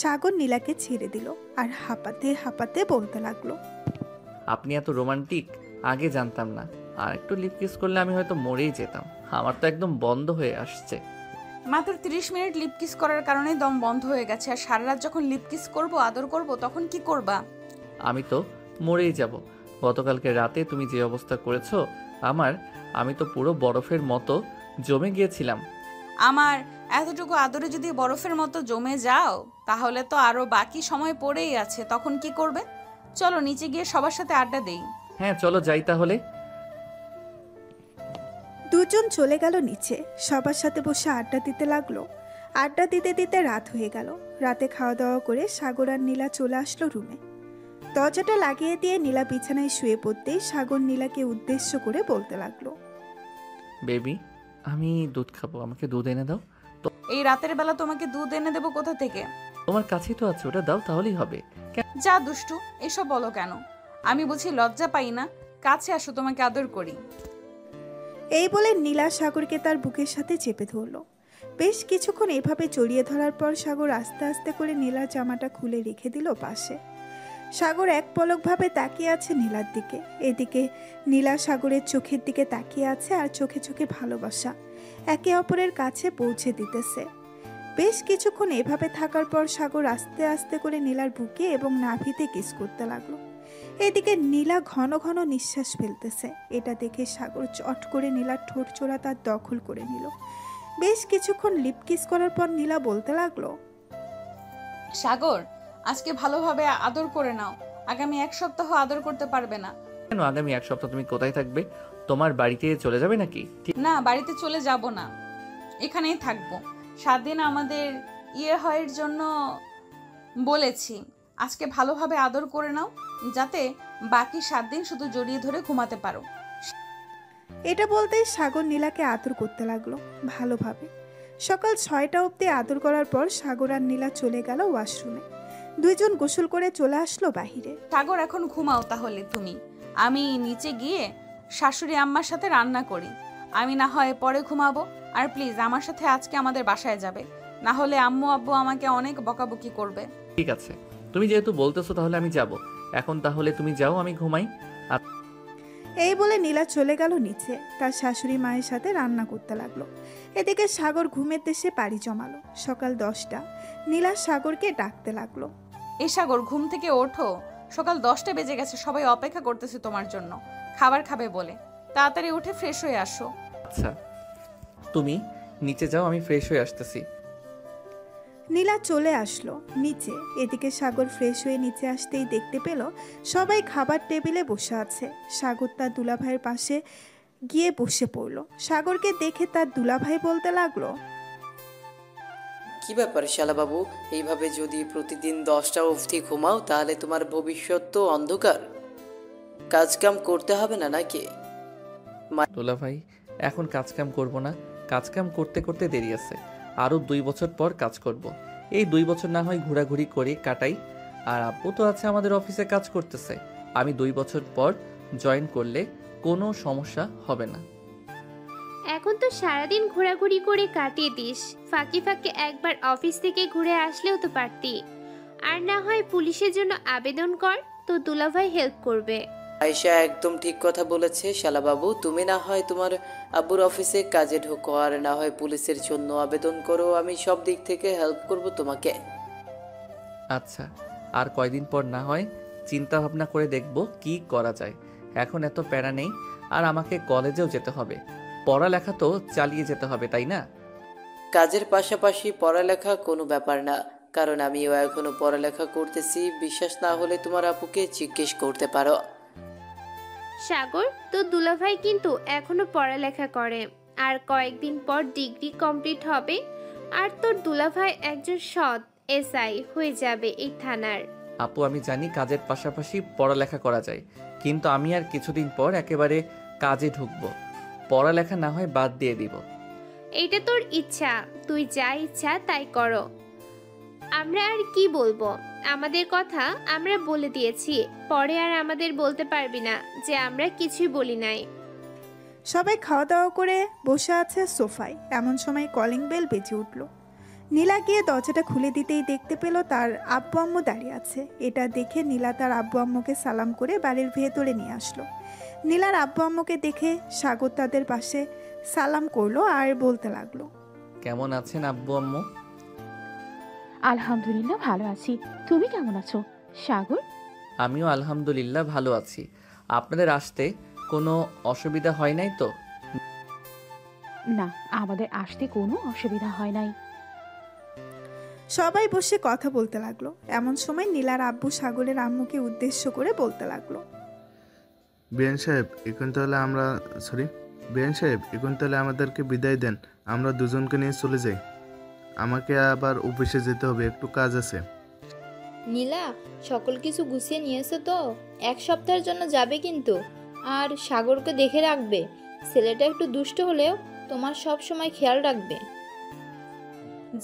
সাগর নীলাকে ছেড়ে দিল আর হাঁপাতে হাঁপাতে বলতে লাগলো, আপনি এত রোমান্টিক, আগে জানতাম না। আর একটু লিপ কিস করলে আমি হয়তো মরেই যেতাম। আমার তো একদম বন্ধ হয়ে আসছে। মাত্র 30 মিনিট লিপ কিস করার কারণে দম বন্ধ হয়ে গেছে। আর সারা রাত যখন লিপ কিস করবো, আদর করব, তখন কি করবা? আমি তো মরেই যাব। গতকালকে রাতে তুমি যে অবস্থা করেছো আমি তো পুরো বরফের মতো জমে গিয়েছিলাম। আমার এতটুকু আদরে যদি বরফের মতো জমে যাও, তাহলে তো আরো বাকি সময় পড়েই আছে। তখন কি করবে? চলো নিচে গিয়ে সবার সাথে আড্ডা দেই। হ্যাঁ চলো যাই তাহলে। দুজন চলে গেল নিচে, সবার সাথে বসে আড্ডা দিতে লাগলো। আড্ডা দিতে দিতে রাত হয়ে গেল। রাতে খাওয়া দাওয়া করে সাগর আর নীলা চলে আসলো রুমে। দরজাটা লাগিয়ে দিয়ে নীলা বিছানায় শুয়ে পড়তেই সাগর নীলাকে উদ্দেশ্য করে বলতে লাগলো, বেবি আমি দুধ খাবো, আমাকে দুধ এনে দাও। এই রাতের বেলা তোমাকে দুধ এনে দেবো কোথা থেকে? তোমার কাছেই তো আছে, ওটা দাও তাহলেই হবে। যা দুষ্টু, এসব বলো কেন? আমি বুঝি লজ্জা পাই না? কাছে আসো, তোমাকে আদর করি। এই বলে নীলা সাগরকে তার বুকের সাথে চেপে ধরল। বেশ কিছুক্ষণ এভাবে জড়িয়ে ধরার পর সাগর আস্তে আস্তে করে নীলার জামাটা খুলে রেখে দিল পাশে। সাগর এক পলকভাবে তাকিয়ে আছে নীলার দিকে। এদিকে নীলা সাগরের চোখের দিকে তাকিয়ে আছে আর চোখে চোখে ভালোবাসা একে অপরের কাছে পৌঁছে দিতেছে। বেশ কিছুক্ষণ এভাবে থাকার পর সাগর আস্তে আস্তে করে নীলার বুকে এবং নাভিতে কিস করতে লাগলো। এদিকে নীলা ঘন ঘন নিঃশ্বাস ফেলতেছে। এটা দেখে সাগর চট করে নীলার ঠোঁট চোরা তার দখল করে নিল। বেশ কিছুক্ষণ লিপ কিস করার পর নীলা বলতে লাগলো, সাগর, আজকে ভালোভাবে আদর করে নাও। আগামী 1 সপ্তাহ আদর করতে পারবে না। কেন? আগামী 1 সপ্তাহ তুমি কোথায় থাকবে? তোমার বাড়িতে চলে যাবে নাকি? না, বাড়িতে চলে যাব না, এখানেই থাকবো। 7 দিন আমাদের হওয়ার জন্য বলেছি। আজকে ভালোভাবে আদর করে নাও, যাতে বাকি 7 দিন শুধু জড়িয়ে ধরে ঘুমাতে পারো। এটা বলতেই সাগর নীলাকে আদর করতে লাগলো ভালোভাবে। সকাল 6টা অবধি আদর করার পর সাগর আর নীলা চলে গেল ওয়াশরুমে। দুইজন গোসল করে চলে আসলো বাহিরে। সাগর, এখন ঘুমাও তাহলে তুমি। আমি নিচে গিয়ে শাশুড়ি আম্মার সাথে রান্না করি। আমি না হয় পরে ঘুমাবো। আর প্লিজ আমার সাথে আজকে আমাদের বাসায় যাবে, না হলে আম্মু আব্বু আমাকে অনেক বকাবকি করবে। ঠিক আছে, তুমি যেহেতু বলতেছো তাহলে আমি যাব। এখন তাহলে তুমি যাও, আমি ঘুমাই। এই বলে নীলা চলে গেল নিচে, তার শাশুড়ি মায়ের সাথে রান্না করতে লাগলো। এদিকে সাগর ঘুমের দেশে পাড়ি জমালো। সকাল 10টা, নীলা সাগরকে ডাকতে লাগলো, এই সাগর, ঘুম থেকে ওঠো। সকাল 10টা বেজে গেছে, সবাই অপেক্ষা করতেছে তোমার জন্য, খাবার খাবে বলে। তাড়াতাড়ি উঠে ফ্রেশ হয়ে আসো। আচ্ছা, তুমি নিচে যাও, আমি ফ্রেশ হয়ে আসতেছি। নীলা চলে আসলো নিচে। এদিকে সাগর ফ্রেশ হয়ে নিচে আসতেই দেখতে পেল সবাই খাবার টেবিলে বসে আছে। সাগর তার দুলাভাইয়ের পাশে গিয়ে বসে পড়ল। সাগরকে দেখে তার দুলাভাই বলতে লাগলো, কি ব্যাপার শালাবাবু, এইভাবে যদি প্রতিদিন 10টা অবধি ঘুমাও তাহলে তোমার ভবিষ্যৎ তো অন্ধকার। কাজ কাম করতে হবে না নাকি? দোলা ভাই, এখন কাজ কাম করবো না। কাজ কাম করতে করতে দেরি আছে, আরও 2 বছর পর কাজ করব। এই 2 বছর না হয় ঘোরাঘুরি করে কাটাই। আর আব্বু তো আছে আমাদের অফিসে কাজ করতেছে। আমি 2 বছর পর জয়েন করলে কোনো সমস্যা হবে না। এখন তো সারাদিন ঘোরাঘুরি করে কাটিয়ে দিস, ফাঁকে ফাঁকে একবার অফিস থেকে ঘুরে আসলেও তো পারতি। আর না হয় পুলিশের জন্য আবেদন কর, তো দুলাভাই হেল্প করবে। আয়েশা একদম ঠিক কথা বলেছে শালাবাবু। তুমি না হয় তোমার আব্বুর অফিসে কাজে ঢোকো, আর না হয় পুলিশের জন্য আবেদন করো। আমি সব দিক থেকে হেল্প করব তোমাকে। আচ্ছা, আর কয়দিন পর না হয় চিন্তা ভাবনা করে দেখব কি করা যায়। এখন এত প্যারা নেই। আর আমাকে কলেজেও যেতে হবে, পড়ালেখা তো চালিয়ে যেতে হবে, তাই না? কাজের পাশাপাশি পড়ালেখা কোনো ব্যাপার না, কারণ আমিও এখনো পড়ালেখা করতেছি। বিশ্বাস না হলে তোমার আপুকে জিজ্ঞেস করতে পারো। সাগর, তো দুলাভাই কিন্তু এখনো পড়ালেখা করে, আর কয়েকদিন পর ডিগ্রি কমপ্লিট হবে। আর তোর দুলাভাই একজন সৎ এসআই হয়ে যাবে এই থানার। আপু আমি জানি কাজের পাশাপাশি পড়ালেখা করা যায়, কিন্তু আমি আর কিছুদিন পর একেবারে কাজে ঢুকবো। পড়ালেখা না হয় বাদ দিয়ে দিব। এইটা তোর ইচ্ছা, তুই যা ইচ্ছা তাই করো। আমরা আর কি বলবো, আমাদের কথা আমরা বলে দিয়েছি, পরে আর আমাদের বলতে পারবি না যে আমরা কিছুই বলি নাই। সবাই খাওয়া দাওয়া করে বসে আছে সোফায়। এমন সময় কলিং বেল বেজে উঠল। নীলা গিয়ে দরজাটা খুলে দিতেই দেখতে পেল তার আব্বু আম্মু দাঁড়িয়ে আছে। এটা দেখে নীলা তার আব্বু আম্মুকে সালাম করে বাড়ির ভেতরে নিয়ে আসলো। নীলার আব্বু আম্মুকে দেখে সাগর তাদের পাশে সালাম করলো আর বলতে লাগলো, কেমন আছেন আব্বু আম্মু? আলহামদুলিল্লাহ ভালো আছি, তুমি কেমন আছো সাগর? আমিও আলহামদুলিল্লাহ ভালো আছি। আপনাদের আসতে কোনো অসুবিধা হয় নাই তো? না, আমাদের আসতে কোনো অসুবিধা হয় নাই। সবাই বসে কথা বলতে লাগলো। এমন সময় নীলার আব্বু সাগরের আম্মুকে উদ্দেশ্য করে বলতে লাগলো, বিয়ান সাহেব এখন তাহলে আমাদেরকে বিদায় দেন, আমরা দুজনকে নিয়ে চলে যাই। আমাকে আবার অফিসে যেতে হবে, একটু কাজ আছে। নীলা, সকল কিছু গুছিয়ে নিয়েছো তো? 1 সপ্তাহের জন্য যাবে কিন্তু। আর সাগরকে দেখে রাখবে, ছেলেটা একটু দুষ্ট হলেও তোমার সব সময় খেয়াল রাখবে।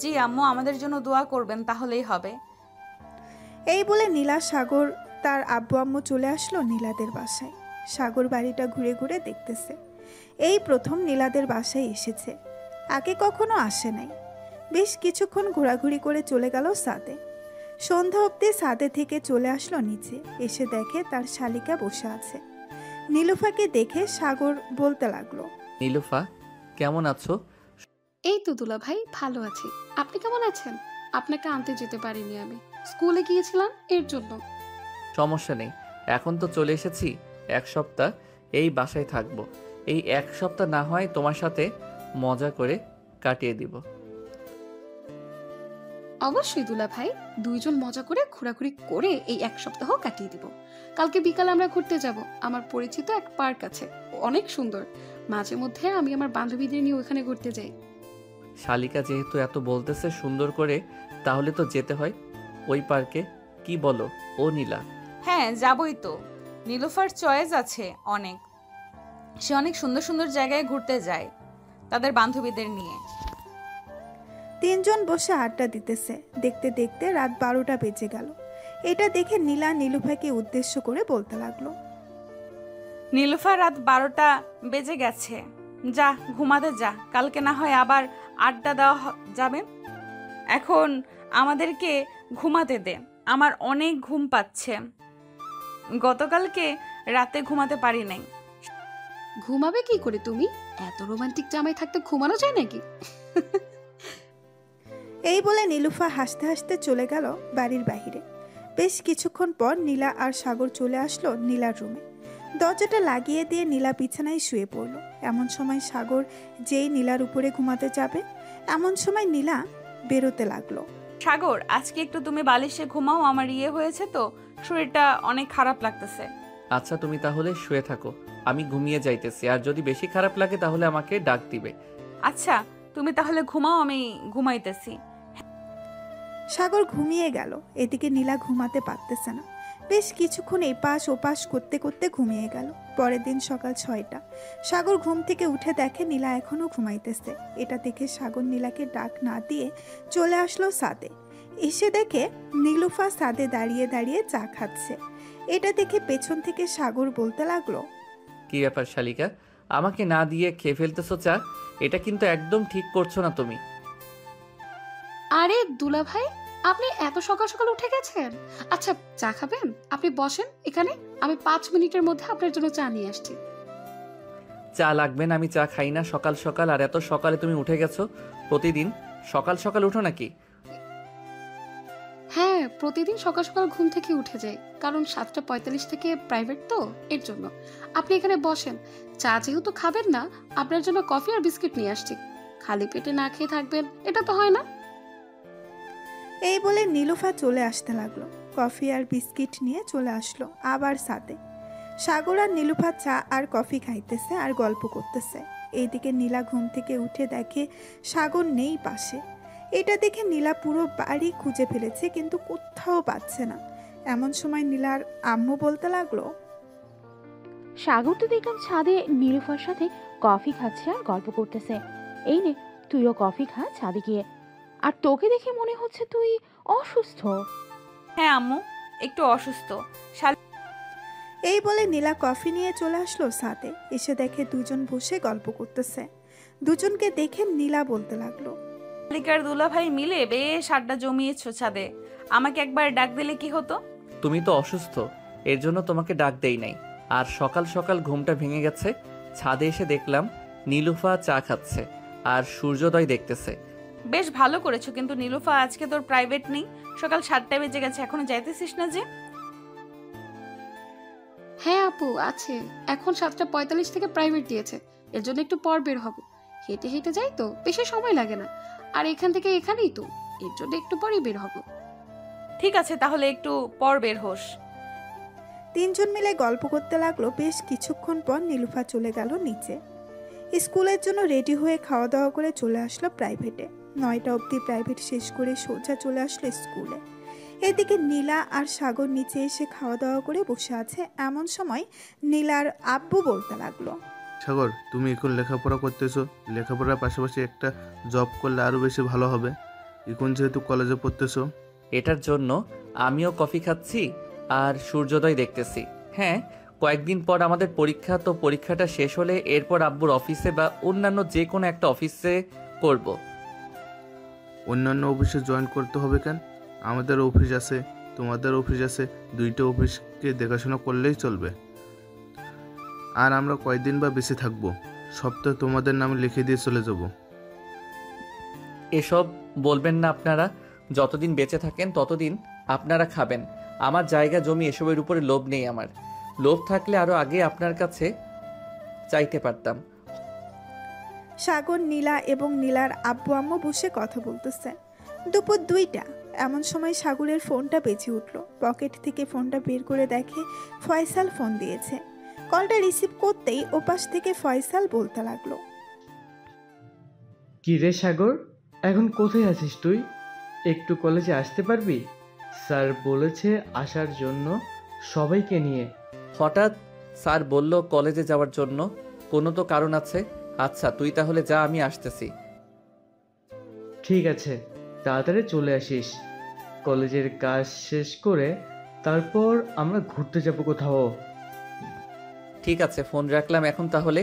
জি আম্মু, আমাদের জন্য দোয়া করবেন, তাহলেই হবে। এই বলে নীলা সাগর তার আব্বু আম্মু চলে আসলো নীলাদের বাসায়। সাগর বাড়িটা ঘুরে ঘুরে দেখতেছে। এই প্রথম নীলাদের বাসায় এসেছে, আগে কখনো আসে নাই। বেশ কিছুক্ষণ ঘোরাঘুরি করে চলে গেল ছাদে। সন্ধ্যা অবধি ছাদে থেকে চলে আসলো নিচে। এসে দেখে তার শালিকা বসে আছে। নীলুফাকে দেখে সাগর বলতে লাগলো, নীলুফা কেমন আছো? এই তো দুলা ভাই, ভালো আছি। আপনি কেমন আছেন? আপনাকে আনতে যেতে পারিনি, আমি স্কুলে গিয়েছিলাম এর জন্য। সমস্যা নেই, এখন তো চলে এসেছি। 1 সপ্তাহ এই বাসায় থাকবো। এই 1 সপ্তাহ না হয় তোমার সাথে মজা করে কাটিয়ে দিব। অবশ্যই দুলা ভাই, দুইজন মজা করে ঘোরাঘুরি করে এই 1 সপ্তাহ কাটিয়ে দিব। কালকে বিকালে আমরা ঘুরতে যাব। আমার পরিচিত এক পার্ক আছে, অনেক সুন্দর। মাঝে মধ্যে আমি আমার বান্ধবীদের নিয়ে ওখানে ঘুরতে যাই। শালিকা যেহেতু এত বলতেছে সুন্দর করে, তাহলে তো যেতে হয় ওই পার্কে। কি বলো ও নীলা? হ্যাঁ যাবই তো। নীলুফার চয়েস আছে অনেক, সে অনেক সুন্দর সুন্দর জায়গায় ঘুরতে যায় তাদের বান্ধবীদের নিয়ে। 3 জন বসে আড্ডা দিতেছে। দেখতে দেখতে রাত 12টা বেজে গেল। এটা দেখে নীলা নীলুফাকে উদ্দেশ্য করে বলতে লাগলো, নীলুফা, রাত 12টা বেজে গেছে, যা ঘুমাতে যা, কালকে না হয় আবার আড্ডা দেওয়া যাবে। এখন আমাদেরকে ঘুমাতে দে, আমার অনেক ঘুম পাচ্ছে। গতকালকে রাতে ঘুমাতে পারি নাই। ঘুমাবে কি করে তুমি? এত রোমান্টিক জামাই থাকতে ঘুমানো যায় নাকি? এই বলে নীলুফা হাসতে হাসতে চলে গেল বাড়ির বাহিরে। বেশ কিছুক্ষণ পর নীলা আর সাগর চলে আসলো নীলার রুমে। দরজাটা লাগিয়ে দিয়ে নীলা বিছানায় শুয়ে পড়ল। এমন সময় সাগর যেই নীলার উপরে ঘুমাতে যাবে, এমন সময় নীলা বেরোতে লাগলো। সাগর, আজকে একটু তুমি বালিশে ঘুমাও, আমার হয়েছে তো, শরীরটা অনেক খারাপ লাগতেছে। আচ্ছা তুমি তাহলে শুয়ে থাকো, আমি ঘুমিয়ে যাইতেছি। আর যদি বেশি খারাপ লাগে তাহলে আমাকে ডাক দিবে। আচ্ছা তুমি তাহলে ঘুমাও, আমি ঘুমাইতেছি। সাগর ঘুমিয়ে গেল। এদিকে নীলা ঘুমাতে পারতেছে না। বেশ কিছুক্ষণ এপাশ ওপাশ করতে করতে ঘুমিয়ে গেল। পরের দিন সকাল 6টা। সাগর ঘুম থেকে উঠে দেখে নীলা এখনো ঘুমাইতেছে। এটা দেখে সাগর নীলাকে ডাক না দিয়ে চলে আসলো ছাদে। এসে দেখে নীলুফা ছাদে দাঁড়িয়ে দাঁড়িয়ে চা খাচ্ছে। এটা দেখে পেছন থেকে সাগর বলতে লাগলো, কি ব্যাপার শালিকা, আমাকে না দিয়ে খেয়ে ফেলতেছো চা? এটা কিন্তু একদম ঠিক করছো না তুমি। আরে দুলা ভাই, আপনি এত সকাল সকাল উঠে গেছেন? আচ্ছা চা খাবেন? আপনি বসেন এখানে, আমি 5 মিনিটের মধ্যে আপনার জন্য চা নিয়ে আসছি। চা লাগবে না, আমি চা খাই না সকাল সকাল। আর এত সকালে তুমি উঠে গেছো? প্রতিদিন সকাল সকাল উঠো নাকি? হ্যাঁ, প্রতিদিন সকাল সকাল ঘুম থেকে উঠে যাই, কারণ 7:45 থেকে প্রাইভেট তো, এর জন্য। আপনি এখানে বসেন, চা যেহেতু খাবেন না, আপনার জন্য কফি আর বিস্কিট নিয়ে আসছি। খালি পেটে না খেয়ে থাকবেন, এটা তো হয় না। এই বলে নীলুফা চলে আসতে লাগলো। কফি আর বিস্কিট নিয়ে চলে আসলো আবার ছাদে। সাগর আর নীলুফা চা আর কফি খাইতেছে আর গল্প করতেছে। এইদিকে নীলা ঘুম থেকে উঠে দেখে সাগর নেই পাশে। এটা দেখে নীলা পুরো বাড়ি খুঁজে ফেলেছে কিন্তু কোথাও পাচ্ছে না। এমন সময় নীলার আম্মু বলতে লাগলো, সাগর তো দেখলাম ছাদে নীলুফার সাথে কফি খাচ্ছে আর গল্প করতেছে। এই নে, তুইও কফি খা ছাদে গিয়ে। আর তোকে দেখে মনে হচ্ছে তুই অসুস্থ। হ্যাঁ আম্মু, একটু অসুস্থ। এই বলে নীলা কফি নিয়ে চলে আসলো ছাদে। এসে দেখে দুজন বসে গল্প করতেছে। দুজনকে দেখে নীলা বলতে লাগলো, শালিকার দুলাভাই মিলে বেশ আড্ডা জমিয়েছ ছাদে। আমাকে একবার ডাক দিলে কি হতো? তুমি তো অসুস্থ, এর জন্য তোমাকে ডাক দেই নাই। আর সকাল সকাল ঘুমটা ভেঙে গেছে, ছাদে এসে দেখলাম নীলুফা চা খাচ্ছে আর সূর্যোদয় দেখতেছে। বেশ ভালো করেছো, কিন্তু নীলুফা আজকে তোর প্রাইভেট নেই। সকাল 7টায় বেজে গেছে, এখনো যাইতেছিস না যে? হ্যাঁ আপু আছে, এখন 7:45 থেকে প্রাইভেট দিয়েছে, এর জন্য একটু পর বের হব। হেঁটে হেঁটে যাই তো, বেশি সময় লাগে না। আর এখান থেকে এখানেই তো, এর জন্য একটু পরই বের হব। ঠিক আছে, তাহলে একটু পর বের হোস। তিনজন মিলে গল্প করতে লাগলো। বেশ কিছুক্ষণ পর নীলুফা চলে গেল নিচে। স্কুলের জন্য রেডি হয়ে খাওয়া দাওয়া করে চলে আসলো প্রাইভেটে। 9টা অবধি প্রাইভেট শেষ করে সোজা চলে আসলো স্কুলে। এদিকে নীলা আর সাগর নিচে এসে খাওয়া দাওয়া করে বসে আছে। এমন সময় নীলার আব্বু বলতে লাগলো, সাগর, তুমি এখন লেখাপড়া করতেছো, লেখাপড়ার পাশাপাশি একটা জব করলে আরও বেশি ভালো হবে। এখন যেহেতু কলেজে পড়তেছো। এটার জন্য আমিও কফি খাচ্ছি আর সূর্যোদয় দেখতেছি। হ্যাঁ, কয়েকদিন পর আমাদের পরীক্ষা, তো পরীক্ষাটা শেষ হলে এরপর আব্বুর অফিসে বা অন্যান্য যে কোনো একটা অফিসে করব। অন্যান্য অফিসে জয়েন করতে হবে কেন? আমাদের অফিস আছে, তোমাদের অফিস আছে, দুইটা অফিসকে দেখাশোনা করলেই চলবে। আর আমরা কয়দিন বা বেশি থাকবো, সপ্তাহে তোমাদের নামে লিখে দিয়ে চলে যাব। এসব বলবেন না আপনারা। যতদিন বেঁচে থাকেন ততদিন আপনারা খাবেন। আমার জায়গা জমি এসবের উপরে লোভ নেই আমার। লোভ থাকলে আরো আগে আপনার কাছে চাইতে পারতাম। সাগর, নীলা এবং নীলার আব্বু আম্মু বসে কথা বলতেছে। দুপুর 2টা। এমন সময় সাগরের ফোনটা বেজে উঠল। পকেট থেকে ফোনটা বের করে দেখে ফয়সাল ফোন দিয়েছে। কলটা রিসিভ করতেই ওপাশ থেকে ফয়সাল বলতে লাগলো, কি রে সাগর, এখন কোথায় আছিস তুই? একটু কলেজে আসতে পারবি? স্যার বলেছে আসার জন্য সবাইকে নিয়ে। হঠাৎ স্যার বলল কলেজে যাওয়ার জন্য, কোনো তো কারণ আছে। আচ্ছা, তুই তাহলে যা, আমি আসতেছি। ঠিক আছে, তাড়াতাড়ি চলে আসিস। কলেজের কাজ শেষ করে তারপর আমরা ঘুরতে যাব কোথাও। ঠিক আছে, ফোন রাখলাম এখন তাহলে।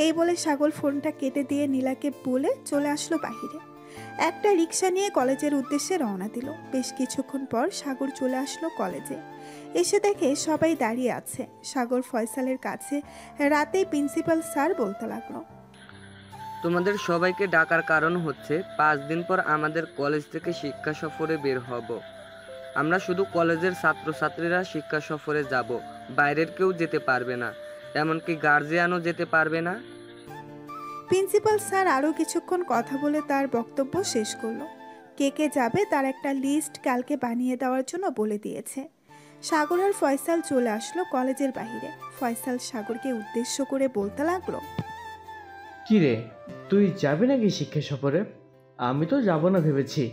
এই বলে সাগর ফোনটা কেটে দিয়ে নীলাকে বলে চলে আসলো বাহিরে। একটা রিক্সা নিয়ে কলেজের উদ্দেশ্যে রওনা দিল। বেশ কিছুক্ষণ পর সাগর চলে আসলো কলেজে। এসে দেখে সবাই দাঁড়িয়ে আছে। সাগর ফয়সালের কাছে রাতেই প্রিন্সিপাল স্যার বলতে লাগলো, তোমাদের সবাইকে ডাকার কারণ হচ্ছে 5 দিন পর আমাদের কলেজ থেকে শিক্ষা সফরে বের হব। আমরা শুধু কলেজের ছাত্রছাত্রীরা শিক্ষা সফরে যাব, বাইরের কেউ যেতে পারবে না, এমনকি গার্জিয়ানও যেতে পারবে না। প্রিন্সিপাল স্যার আরও কিছুক্ষণ কথা বলে তার বক্তব্য শেষ করলো। কে কে যাবে তার একটা লিস্ট কালকে বানিয়ে দেওয়ার জন্য বলে দিয়েছে। সাগর আর ফয়সাল চলে আসলো কলেজের বাইরে। ফয়সাল সাগরকে উদ্দেশ্য করে বলতে লাগলো, কি রে, তুই যাবি নাকি শিক্ষা সফরে? আমি তো যাব না ভেবেছি,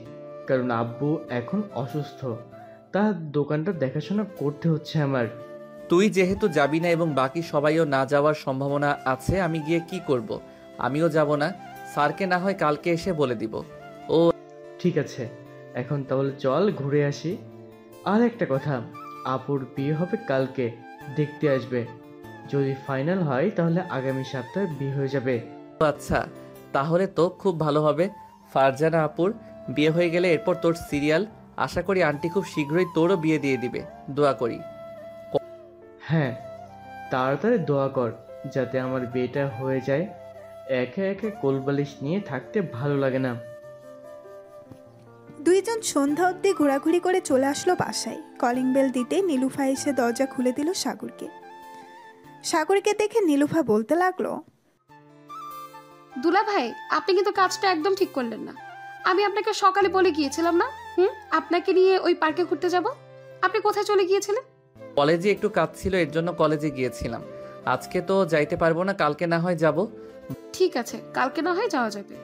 কারণ আব্বু এখন অসুস্থ, তার দোকানটা দেখাশোনা করতে হচ্ছে আমার। তুই যেহেতু যাবি না এবং বাকি সবাইও না যাওয়ার সম্ভাবনা আছে, আমি গিয়ে কি করব? আমিও যাব না। স্যারকে না হয় কালকে এসে বলে দিব। ও ঠিক আছে, এখন তাহলে চল ঘুরে আসি। আর একটা কথা, আপুর বিয়ে হবে কালকে, দেখতে আসবে। যদি ফাইনাল হয় তাহলে আগামী সপ্তাহে বিয়ে হয়ে যাবে। আচ্ছা, তাহলে তো খুব ভালো হবে। ফারজানা আপুর বিয়ে হয়ে গেলে এরপর তোর সিরিয়াল। আশা করি আন্টি খুব শীঘ্রই তোরও বিয়ে দিয়ে দিবে, দোয়া করি। হ্যাঁ, তাড়াতাড়ি দোয়া কর যাতে আমার বিয়েটা হয়ে যায়। একে একে কোলবালিশ নিয়ে থাকতে ভালো লাগে না। দুইজন সন্ধ্যা অবধি ঘোরাঘুরি করে চলে আসলো বাসায়। কলিং বেল দিতে নীলুফা এসে দরজা খুলে দিল সাগরকে। সাগরকে দেখে নীলুফা বলতে লাগলো, দুলা ভাই, আপনি কিন্তু কাজটা একদম ঠিক করলেন না। আমি আপনাকে সকালে বলে গিয়েছিলাম না আপনাকে নিয়ে ওই পার্কে ঘুরতে যাব? আপনি কোথায় চলে গিয়েছিলেন? কলেজে একটু কাজ ছিল, এর জন্য কলেজে গিয়েছিলাম। আজকে তো যাইতে পারবো না, কালকে না হয় যাব। ঠিক আছে, কালকে না হয় যাওয়া যাবে।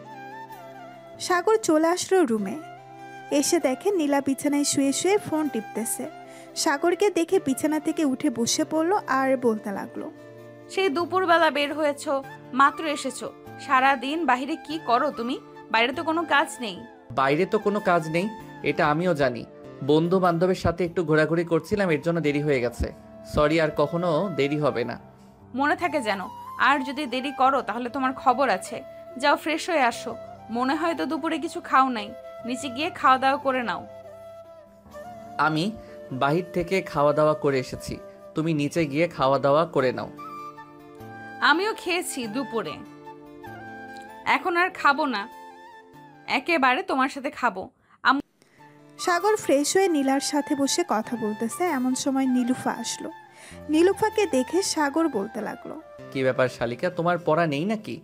সাগর চলে আসলো রুমে। এসে দেখে নীলা বিছানায় শুয়ে শুয়ে ফোন টিপতেছে। সাগরকে দেখে বিছানা থেকে উঠে বসে পড়লো আর বলতে লাগলো, সেই দুপুরবেলা বের হয়েছো, মাত্র এসেছো। সারা দিন বাইরে কি করো তুমি? বাইরে তো কোনো কাজ নেই। বাইরে তো কোনো কাজ নেই, এটা আমিও জানি। বন্ধু বান্ধবের সাথে একটু ঘোরাঘুরি করছিলাম, এর জন্য দেরি হয়ে গেছে। সরি, আর কখনো দেরি হবে না। মনে থাকে যেন। আর যদি দেরি করো তাহলে তোমার খবর আছে। যাও ফ্রেশ হয়ে আসো। মনে হয় তো দুপুরে কিছু খাও নাই, নিচে গিয়ে খাওয়া দাওয়া করে নাও। আমি বাহির থেকে খাওয়া দাওয়া করে এসেছি, তুমি নিচে গিয়ে খাওয়া দাওয়া করে নাও। আমিও খেয়েছি দুপুরে, এখন আর খাবো না, একেবারে তোমার সাথে খাবো। সাগর ফ্রেশ হয়ে নীলার সাথে বসে কথা বলতেছে, এমন সময় নীলুফা আসলো। নীলুফাকে দেখে সাগর বলতে লাগলো, কি ব্যাপার শালিকা, তোমার পড়া নেই নাকি?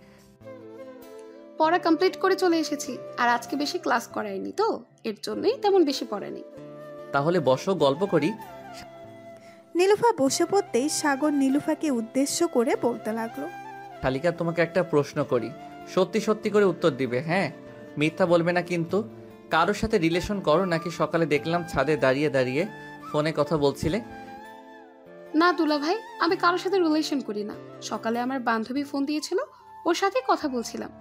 পড়া কমপ্লিট করে চলে এসেছি, আর আজকে বেশি ক্লাস করায়নি তো, এর জন্যই তেমন বেশি পড়ায়নি। তাহলে বসো, গল্প করি। নীলুফা বসে পড়তেই সাগর নীলুফাকে উদ্দেশ্য করে বলতে লাগলো, শালিকা তোমাকে একটা প্রশ্ন করি, সত্যি সত্যি করে উত্তর দিবে, হ্যাঁ? মিথ্যা বলবে না কিন্তু। কারোর সাথে রিলেশন করো নাকি? সকালে দেখলাম ছাদে দাঁড়িয়ে দাঁড়িয়ে ফোনে কথা বলছিলে। না দুলা ভাই, আমি কারোর সাথে রিলেশন করি না। সকালে আমার বান্ধবী ফোন দিয়েছিল, ওর সাথে কথা বলছিলাম।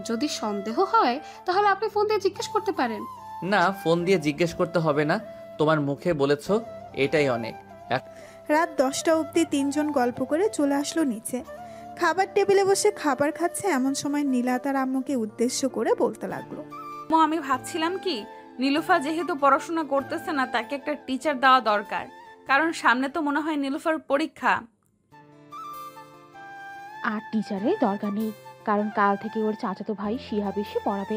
যদি সন্দেহ হয় তাহলে আপনি ফোন দিয়ে জিজ্ঞেস করতে পারেন। না, ফোন দিয়ে জিজ্ঞেস করতে হবে না, তোমার মুখে বলেছো, এটাই অনেক। রাত 10টা অবধি তিনজন গল্প করে চলে আসলো নিচে। খাবার টেবিলে বসে খাবার খাচ্ছে, এমন সময় নীলা তার আম্মুকে উদ্দেশ্য করে বলতে লাগলো, আমি ভাবছিলাম কি, নীলুফা যেহেতু পড়াশোনা করতেছে না, তাকে একটা টিচার দেওয়া দরকার। কারণ সামনে তো মনে হয় নীলুফার পরীক্ষা। আর টিচারের দরকার নেই, কারণ কাল থেকে ওর চাচাতো ভাই শিহাব এসে পড়াবে।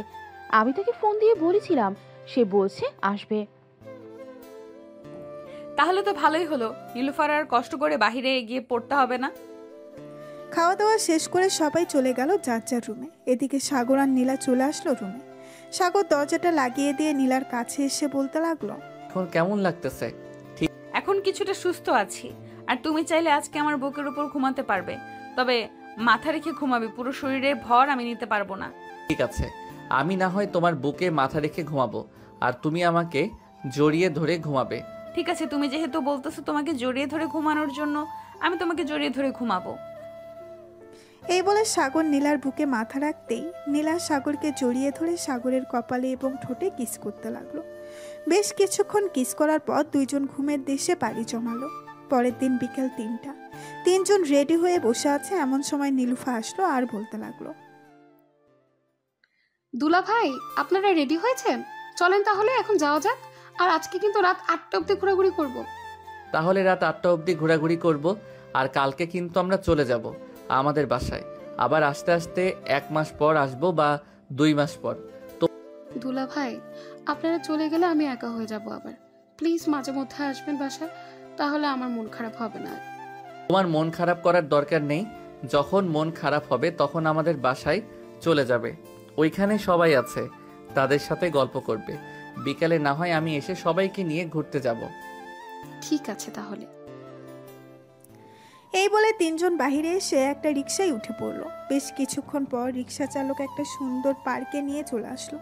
আমি তাকে ফোন দিয়ে বলেছিলাম, সে বলছে আসবে। তাহলে তো ভালোই হলো, নীলুফার আর কষ্ট করে বাহিরে গিয়ে পড়তে হবে না। খাওয়া দাওয়া শেষ করে সবাই চলে গেল যার যার রুমে। এদিকে সাগর আর নীলা চলে আসলো রুমে। সাগর দরজাটা লাগিয়ে দিয়ে নীলার কাছে এসে বলতে লাগলো, এখন কেমন লাগতেছে? এখন কিছুটা সুস্থ আছি, আর তুমি চাইলে আজকে আমার বুকের উপর ঘুমাতে পারবে। তবে মাথা রেখে ঘুমাবে, পুরো শরীরে ভর আমি নিতে পারবো না। ঠিক আছে, আমি না হয় তোমার বুকে মাথা রেখে ঘুমাবো, আর তুমি আমাকে জড়িয়ে ধরে ঘুমাবে। ঠিক আছে, তুমি যেহেতু বলতেছো তোমাকে জড়িয়ে ধরে ঘুমানোর জন্য, আমি তোমাকে জড়িয়ে ধরে ঘুমাবো। এই বলে সাগর নীলার বুকে মাথা রাখতেই নীলা সাগরকে জড়িয়ে ধরে সাগরের কপালে এবং ঠোঁটে কিস করতে লাগলো। বেশ কিছুক্ষণ কিস করার পর দুইজন ঘুমের দেশে পাড়ি জমালো। পরের দিন বিকেল 3টা, তিনজন রেডি হয়ে বসে আছে, এমন সময় নীলুফা আসলো আর বলতে লাগলো, দুলা ভাই আপনারা রেডি হয়েছেন? চলেন তাহলে এখন যাওয়া যাক। আর আজকে কিন্তু রাত 8টা অবধি ঘোরাঘুরি করব। তাহলে রাত 8টা অবধি ঘোরাঘুরি করব, আর কালকে কিন্তু আমরা চলে যাব আমাদের বাসায়। আবার আস্তে আস্তে 1 মাস পর আসবো বা 2 মাস পর। তো দুলা ভাই আপনারা চলে গেলে আমি একা হয়ে যাব আবার। প্লিজ মাঝে মধ্যে আসবেন বাসায়, তাহলে আমার মন খারাপ হবে না। তোমার মন খারাপ করার দরকার নেই, যখন মন খারাপ হবে তখন আমাদের বাসায় চলে যাবে। ওইখানে সবাই আছে, তাদের সাথে গল্প করবে। বিকালে না হয় আমি এসে সবাইকে নিয়ে ঘুরতে যাব। ঠিক আছে তাহলে। এই বলে তিনজন বাহিরে এসে একটা রিকশায় উঠে পড়লো। বেশ কিছুক্ষণ পর রিকশা চালক একটা সুন্দর পার্কে নিয়ে চলে আসলো।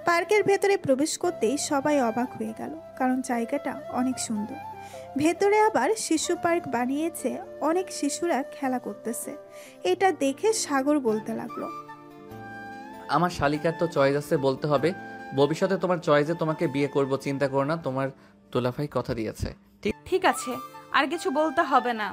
পার্কের ভেতরে প্রবেশ করতেই সবাই অবাক হয়ে গেল, কারণ জায়গাটা অনেক সুন্দর। ভেতরে আবার শিশু পার্ক বানিয়েছে, অনেক শিশুরা খেলা করতেছে। এটা দেখে সাগর বলতে লাগলো, আমার শালিকার তো চয়েস আছে বলতে হবে। ভবিষ্যতে তোমার চয়েসে তোমাকে বিয়ে করব, চিন্তা করো না, তোমার দুলাভাই কথা দিয়েছে। ঠিক আছে, আর কিছু বলতে হবে না,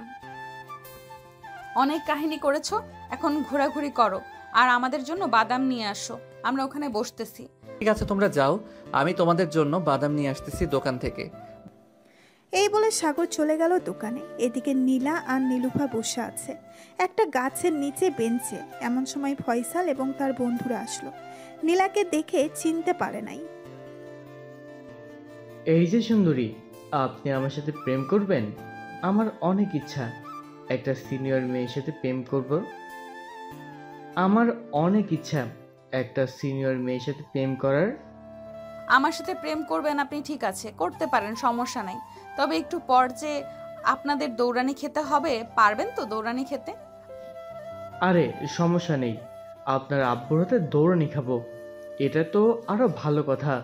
অনেক কাহিনী করেছো, এখন ঘোরাঘুরি করো আর আমাদের জন্য বাদাম নিয়ে আসো, আমরা ওখানে বসতেছি। ঠিক আছে, তোমরা যাও, আমি তোমাদের জন্য বাদাম নিয়ে আসতেছি দোকান থেকে। এই বলে সাগর চলে গেল দোকানে। এদিকে নীলা আর নীলুফা বসে আছে একটা গাছের নিচে বেঞ্চে। এমন সময় ফয়সাল এবং তার বন্ধুরা আসলো। নীলাকে দেখে চিনতে পারে নাই। এই যে সুন্দরী, আপনি আমার সাথে প্রেম করবেন? আমার অনেক ইচ্ছা একটা সিনিয়র মেয়ের সাথে প্রেম করব। আমার অনেক ইচ্ছা একটা সিনিয়র মেয়ের সাথে প্রেম করার। আমার সাথে প্রেম করবেন আপনি, ঠিক আছে করতে পারেন, সমস্যা নাই। তবে একটু পর যে আপনাদের দৌড়ানি খেতে হবে, পারবেন তো দৌড়ানি খেতে? আরে সমস্যা নেই, আপনার আব্বুর হাতে দৌড়ানি খাবো। এটা তো আরো ভালো কথা।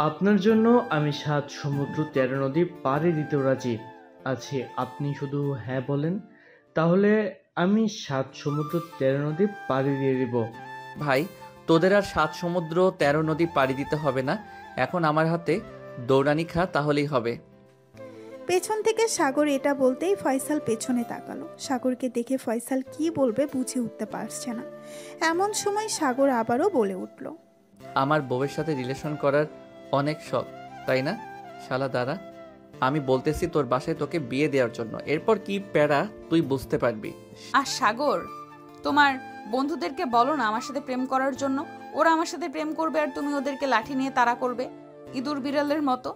আপনার জন্য আমি 7 সমুদ্র 13 নদী পাড়ি দিতেও রাজি আছি। আপনি শুধু হ্যাঁ বলেন, তাহলে আমি 7 সমুদ্র 13 নদী পাড়ি দিয়ে দিব। ভাই, তোদের আর 7 সমুদ্র 13 নদী পাড়ি দিতে হবে না। এখন আমার হাতে দৌড়ানি খা, তাহলেই হবে। পেছন থেকে সাগর এটা বলতেই ফয়সাল পেছনে তাকালো। সাগরকে দেখে ফয়সাল কি বলবে বুঝে উঠতে পারছে না। এমন সময় সাগর আবারও বলে উঠল, আমার বউয়ের সাথে রিলেশন করার অনেক শখ, তাই না? শালা দাঁড়া, আমি বলতেছি তোর বাসায় তোকে বিয়ে দেওয়ার জন্য। এরপর কি প্যারা তুই বুঝতে পারবি। আর সাগর, তোমার বন্ধুদেরকে বলো না আমার সাথে প্রেম করার জন্য। ওরা আমার সাথে প্রেম করবে আর তুমি ওদেরকে লাঠি নিয়ে তাড়া করবে, ইঁদুর বিড়ালের মতো।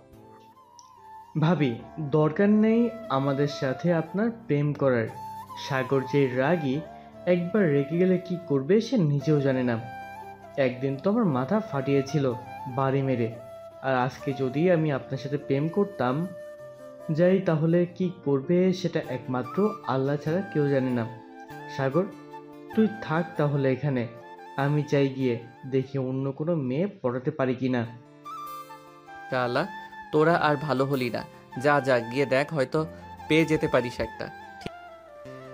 ভাবি, দরকার নেই আমাদের সাথে আপনার প্রেম করার। সাগর যে রাগী, একবার রেগে গেলে কি করবে সে নিজেও জানে না। একদিন তো আমার মাথা ফাটিয়েছিল বাড়ি মেরে। আর আজকে যদি আমি আপনার সাথে প্রেম করতাম যাই, তাহলে কি করবে সেটা একমাত্র আল্লাহ ছাড়া কেউ জানে না। সাগর, তুই থাক তাহলে এখানে। আমি চাই গিয়ে দেখি অন্য কোনো মেয়ে পড়াতে পারি কিনা। শালা, তোরা আর ভালো হলি না। যা যা গিয়ে দেখ, হয়তো পেয়ে যেতে পারিস একটা।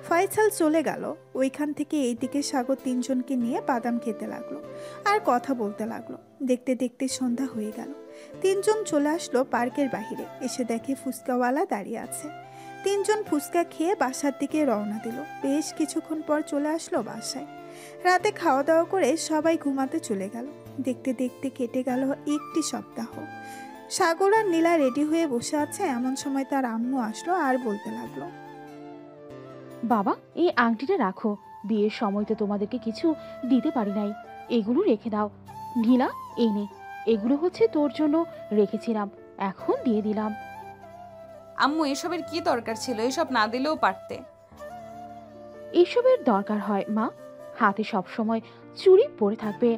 ফয়সাল চলে গেল। ওইখান থেকে এইদিকে সাগর তিনজনকে নিয়ে বাদাম খেতে লাগলো আর কথা বলতে লাগলো। দেখতে দেখতে সন্ধ্যা হয়ে গেল। তিনজন চলে আসলো পার্কের বাহিরে। এসে দেখে ফুচকাওয়ালা দাঁড়িয়ে আছে। তিনজন ফুচকা খেয়ে বাসার দিকে রওনা দিল। বেশ কিছুক্ষণ পর চলে আসলো বাসায়। রাতে খাওয়া দাওয়া করে সবাই ঘুমাতে চলে গেল। দেখতে দেখতে কেটে গেল একটি সপ্তাহ। সাগর আর নীলা রেডি হয়ে বসে আছে। এমন সময় তার আম্মু আসলো আর বলতে লাগলো, বাবা, এই আংটিটা রাখো। বিয়ের সময় তো তোমাদেরকে কিছু দিতে পারি নাই, এগুলো রেখে দাও। নীলা, এই নে, এগুলো হচ্ছে তোর জন্য রেখেছিলাম, এখন দিয়ে দিলাম। আম্মু, এসবের কি দরকার ছিল? এসব না দিলেও পারতে। এসবের দরকার হয় মা, হাতে সব সময় চুড়ি পরে থাকবে।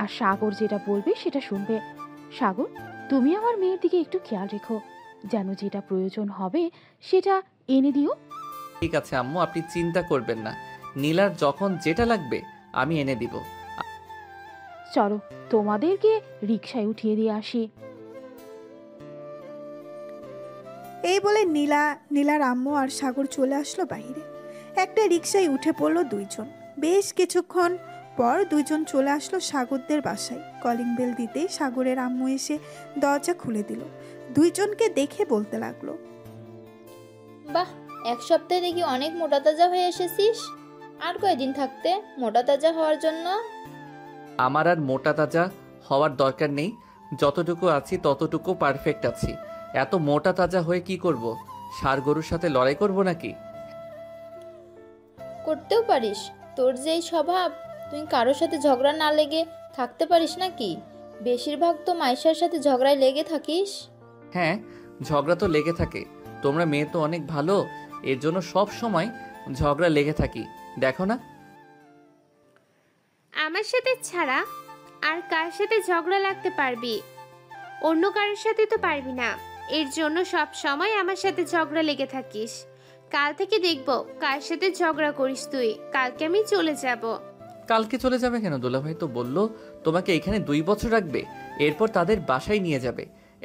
আর সাগর যেটা বলবে সেটা শুনবে। সাগর, তুমি আমার মেয়ের দিকে একটু খেয়াল রেখো, যেন যেটা প্রয়োজন হবে সেটা এনে দিও। ঠিক আছে আম্মু, আপনি চিন্তা করবেন না। নীলার যখন যেটা লাগবে আমি এনে দিব। চলো তোমাদেরকে রিকশায় উঠিয়ে দিয়ে আসি। এই বলে নীলার আম্মু আর সাগর চলে আসলো বাইরে। একটা রিকশায় উঠে পড়লো দুইজন। বেশ কিছুক্ষণ পর দুইজন চলে আসলো সাগরদের বাসায়। কলিং বেল দিতেই সাগরের আম্মু এসে দরজা খুলে দিল। দুইজনকে দেখে বলতে লাগলো, বাহ, 1 সপ্তাহে দেখি অনেক মোটা তাজা হয়ে এসেছিস। আর কয়দিন থাকতে মোটা তাজা হওয়ার জন্য? আমার আর মোটা তাজা হওয়ার দরকার নেই। যতটুকু আছি ততটুকু পারফেক্ট আছি। এত মোটা তাজা হয়ে কি করব? ষাঁড় গরুর সাথে লড়াই করব নাকি? করতেও পারিস। তোর যে এই স্বভাব, তুই কারোর সাথে ঝগড়া না লেগে থাকতে পারিস নাকি? বেশিরভাগ তো মাইশার সাথে ঝগড়ায় লেগে থাকিস। হ্যাঁ, ঝগড়া তো লেগে থাকে। তোমরা মেয়ে তো অনেক ভালো, এর জন্য সব সময় ঝগড়া লেগে থাকি, দেখো না? আমার সাথে ছাড়া আর কার সাথে ঝগড়া লাগতে পারবি? অন্য কারোর সাথে তো পারবি না। এর জন্য সব সময় আমার সাথে ঝগড়া লেগে থাকিস। কাল থেকে দেখব কার সাথে ঝগড়া করিস তুই। কালকে আমি চলে যাব। কালকে চলে যাবে কেন? দুলাভাই তো বললো তোমাকে এখানে 2 বছর রাখবে, এরপর তাদের বাসায় নিয়ে যাবে।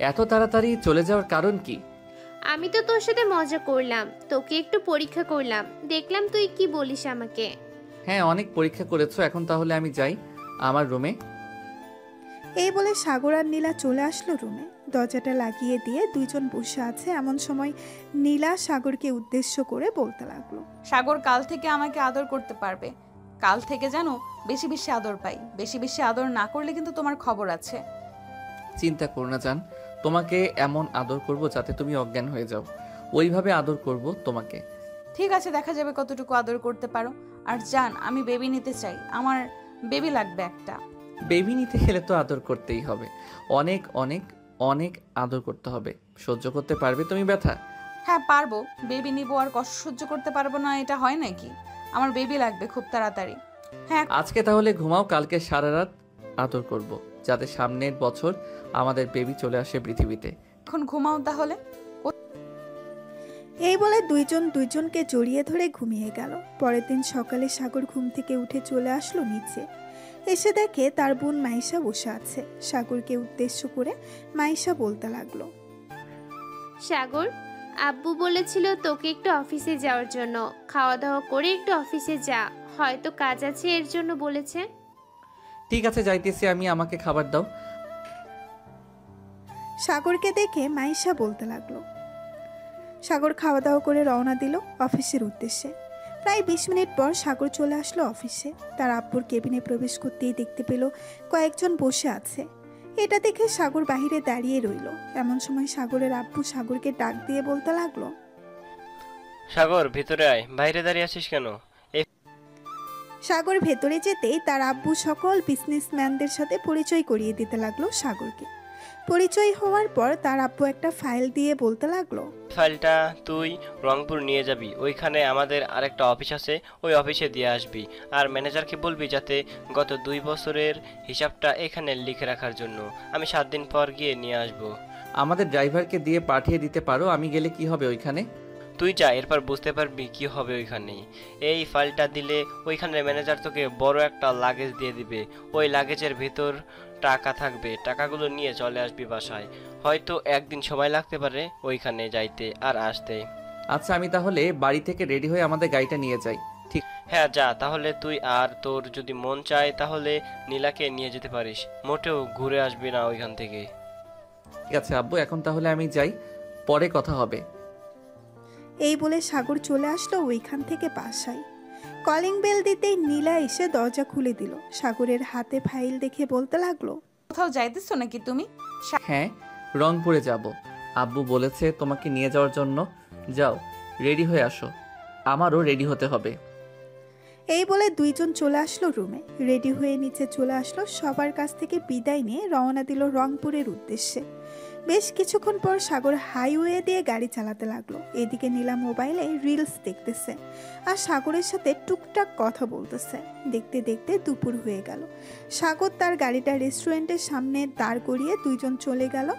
এত তাড়াতাড়ি চলে যাওয়ার কারণ কি? আমি তো তোর সাথে মজা করলাম, তোকে একটু পরীক্ষা করলাম, দেখলাম তুই কি বলিস আমাকে। হ্যাঁ, অনেক পরীক্ষা করেছো। এখন তাহলে আমি যাই আমার রুমে। এই বলে সাগর আর নীলা চলে আসলো রুমে। দরজাটা লাগিয়ে দিয়ে দুইজন বসে আছে। এমন সময় নীলা সাগরকে উদ্দেশ্য করে বলতে লাগলো, সাগর কাল থেকে আমাকে আদর করতে পারবে। কাল থেকে জানো বেশি বেশি আদর পাই। বেশি বেশি আদর না করলে কিন্তু তোমার খবর আছে। চিন্তা করো না জান, তোমাকে এমন আদর করব যাতে তুমি অজ্ঞান হয়ে যাও। ওইভাবে আদর করব তোমাকে। ঠিক আছে, দেখা যাবে কতটুকু আদর করতে পারো। আর জান, আমি বেবি নিতে চাই। আমার বেবি লাগবে একটা। বেবি নিতে গেলে তো আদর করতেই হবে। অনেক অনেক অনেক আদর করতে হবে। সহ্য করতে পারবে তুমি ব্যথা? হ্যাঁ পারবো। বেবি নিব আর কষ্ট সহ্য করতে পারবো না, এটা হয় নাকি? আমার বেবি লাগবে খুব তাড়াতাড়ি। হ্যাঁ, আজকে তাহলে ঘুমাও, কালকে সারা রাত আদর করব, যাতে সামনের বছর আমাদের বেবি চলে আসে পৃথিবীতে। এখন ঘুমাও তাহলে। এই বলে দুইজন দুইজনকে জড়িয়ে ধরে ঘুমিয়ে গেল। পরের দিন সকালে সাগর ঘুম থেকে উঠে চলে আসলো নিচে। এসে দেখে তার বোন মাইশা বসে আছে। সাগরকে উদ্দেশ্য করে মাইশা বলতে লাগলো, সাগর, আব্বু বলেছিল তোকে একটু অফিসে যাওয়ার জন্য। খাওয়া দাওয়া করে একটু অফিসে যা, হয়তো কাজ আছে এর জন্য বলেছে। ঠিক আছে, যাইতেছি আমি, আমাকে খাবার দাও। সাগরকে দেখে মাইশা বলতে লাগলো। সাগর খাওয়া দাওয়া করে রওনা দিল অফিসের উদ্দেশ্যে। প্রায় 20 মিনিট পর সাগর চলে আসলো অফিসে। তার আব্বুর কেবিনে প্রবেশ করতেই দেখতে পেল কয়েকজন বসে আছে। এটা দেখে সাগর বাহিরে দাঁড়িয়ে রইল। এমন সময় সাগরের আব্বু সাগরকে ডাক দিয়ে বলতে লাগলো, সাগর ভিতরে আয়, বাইরে দাঁড়িয়ে আছিস কেন? সাগর ভেতরে যেতেই তার আব্বু সকল বিজনেসম্যানদের সাথে পরিচয় করিয়ে দিতে লাগলো সাগরকে। পরিচয় হওয়ার পর তার আব্বু একটা ফাইল দিয়ে বলতে লাগলো, ফাইলটা তুই রংপুর নিয়ে যাবি, ওইখানে আমাদের আরেকটা অফিস আছে, ওই অফিসে দিয়ে আসবি। আর ম্যানেজারকে বলবি যাতে গত 2 বছরের হিসাবটা এখানে লিখে রাখার জন্য। আমি 7 দিন পর গিয়ে নিয়ে আসবো। আমাদের ড্রাইভারকে দিয়ে পাঠিয়ে দিতে পারো, আমি গেলে কি হবে ওইখানে? তুই যা, এরপর বুঝতে পারবি কি হবে ওইখানে। এই ফাইলটা দিলে ওইখানে ম্যানেজার তোকে বড় একটা লাগেজ দিয়ে দিবে। ওই লাগেজের ভিতর টাকা থাকবে, টাকাগুলো নিয়ে চলে আসবি বাসায়। হয়তো একদিন সময় লাগতে পারে ওইখানে যাইতে আর আসতে। আচ্ছা, আমি তাহলে বাড়ি থেকে রেডি হয়ে আমাদের গাড়িটা নিয়ে যাই। ঠিক? হ্যাঁ যা তাহলে তুই। আর তোর যদি মন চায় তাহলে নীলাকে নিয়ে যেতে পারিস, মোটেও ঘুরে আসবি না ওইখান থেকে। ঠিক আছে আব্বু, এখন তাহলে আমি যাই, পরে কথা হবে। এই বলে সাগর চলে আসলো ওইখান থেকে বাসায়। কলিং বেল দিতেই নীলা এসে দরজা খুলে দিল। সাগরের হাতে ফাইল দেখে বলতে লাগলো, কোথাও যাইতেছো নাকি তুমি? হ্যাঁ, রংপুরে যাব। আব্বু বলেছে তোমাকে নিয়ে যাওয়ার জন্য। যাও, রেডি হয়ে আসো, আমারও রেডি হতে হবে। এই বলে দুইজন চলে আসলো রুমে। রেডি হয়ে নিচে চলে আসলো। সবার কাছ থেকে বিদায় নিয়ে রওনা দিল রংপুরের উদ্দেশ্যে। বেশ কিছুক্ষণ পর সাগর হাইওয়ে দিয়ে গাড়ি চালাতে লাগলো। এদিকে নীলা মোবাইলে রিলস দেখতেছে আর সাগরের সাথে টুকটাক কথা বলতেছে। দেখতে দেখতে দুপুর হয়ে গেল। সাগর তার গাড়িটা রেস্টুরেন্টের সামনে দাঁড় করিয়ে দুইজন চলে গেল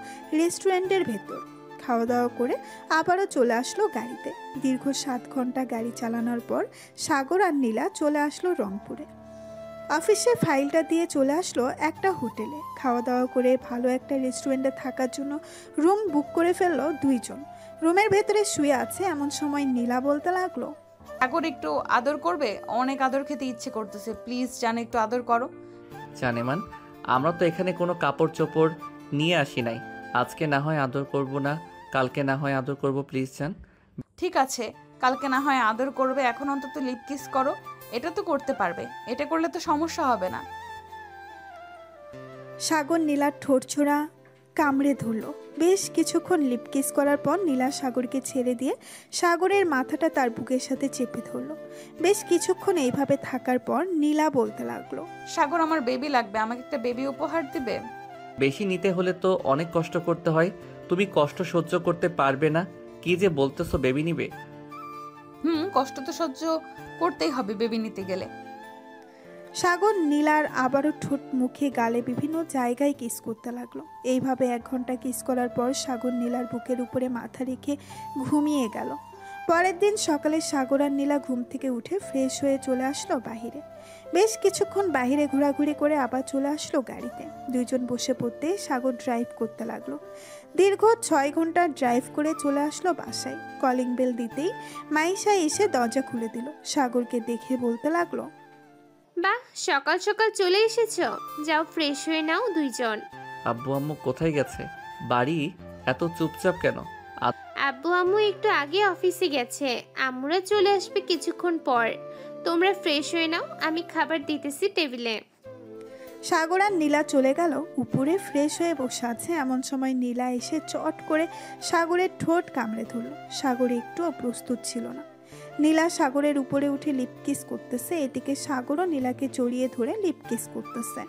রেস্টুরেন্টের ভেতর। খাওয়া দাওয়া করে আবারও চলে আসলো গাড়িতে। দীর্ঘ 7 ঘন্টা গাড়ি চালানোর পর সাগর আর নীলা চলে আসলো রংপুরে। অফিসে ফাইলটা দিয়ে চলে আসলো একটা হোটেলে। খাওয়া দাওয়া করে ভালো একটা রেস্টুরেন্টে থাকার জন্য রুম বুক করে ফেললো দুইজন। রুমের ভেতরে শুয়ে আছে। এমন সময় নীলা বলতে লাগলো, সাগর একটু আদর করবে? অনেক আদর খেতে ইচ্ছে করতেছে, প্লিজ জান একটু আদর করো। জানেমান, আমরা তো এখানে কোনো কাপড় চোপড় নিয়ে আসি নাই। আজকে না হয় আদর করব না, কালকে না হয় আদর করব, প্লিজ জান। ঠিক আছে, কালকে না হয় আদর করবে, এখন অন্তত লিপ কিস করো। এটা তো করতে পারবে, এটা করলে তো সমস্যা হবে না। সাগর নীলার ঠোঁট ছোড়া কামড়ে ধরল। বেশ কিছুক্ষণ লিপ কিস করার পর নীলা সাগরকে ছেড়ে দিয়ে সাগরের মাথাটা তার বুকের সাথে চেপে ধরল। বেশ কিছুক্ষণ এইভাবে থাকার পর নীলা বলতে লাগলো, সাগর আমার বেবি লাগবে, আমাকে একটা বেবি উপহার দিবে? বেশি নিতে হলে তো অনেক কষ্ট করতে হয়, তুমি কষ্ট সহ্য করতে পারবে না। কি যে বলতেছো, বেবি নিবে? কষ্ট তো সহ্য করতেই হবে বেবি নিতে গেলে। সাগর নীলার আবারও ঠোঁট, মুখে, গালে বিভিন্ন জায়গায় কিস করতে লাগলো। এইভাবে 1 ঘন্টা কিস করার পর সাগর নীলার বুকের উপরে মাথা রেখে ঘুমিয়ে গেল। পরের দিন সকালে সাগর আর নীলা ঘুম থেকে উঠে ফ্রেশ হয়ে চলে আসলো বাহিরে। বেশ কিছুক্ষণ বাহিরে ঘোরাঘুরি করে আবার চলে আসলো গাড়িতে। দুইজন বসে পড়তে সাগর ড্রাইভ করতে লাগলো। দীর্ঘ 6 ঘন্টা ড্রাইভ করে চলে আসলো বাসায়। কলিং বেল দিতেই মাইশা এসে দরজা খুলে দিল। সাগরকে দেখে বলতে লাগলো, বাহ, সকাল সকাল চলে এসেছো, যাও ফ্রেশ হয়ে নাও দুইজন। আব্বু আম্মু কোথায় গেছে? বাড়ি এত চুপচাপ কেন? আব্বু আম্মু একটু আগে অফিসে গেছে, আম্মুরা চলে আসবে কিছুক্ষণ পর। তোমরা ফ্রেশ হয়ে নাও, আমি খাবার দিতেছি টেবিলে। সাগর আর নীলা চলে গেল উপরে। ফ্রেশ হয়ে বসে আছে। এমন সময় নীলা এসে চট করে সাগরের ঠোঁট কামড়ে ধরল। সাগর একটুও প্রস্তুত ছিল না। নীলা সাগরের উপরে উঠে লিপ কিস করতেছে। এদিকে সাগরও নীলাকে জড়িয়ে ধরে লিপ কিস করতেছে।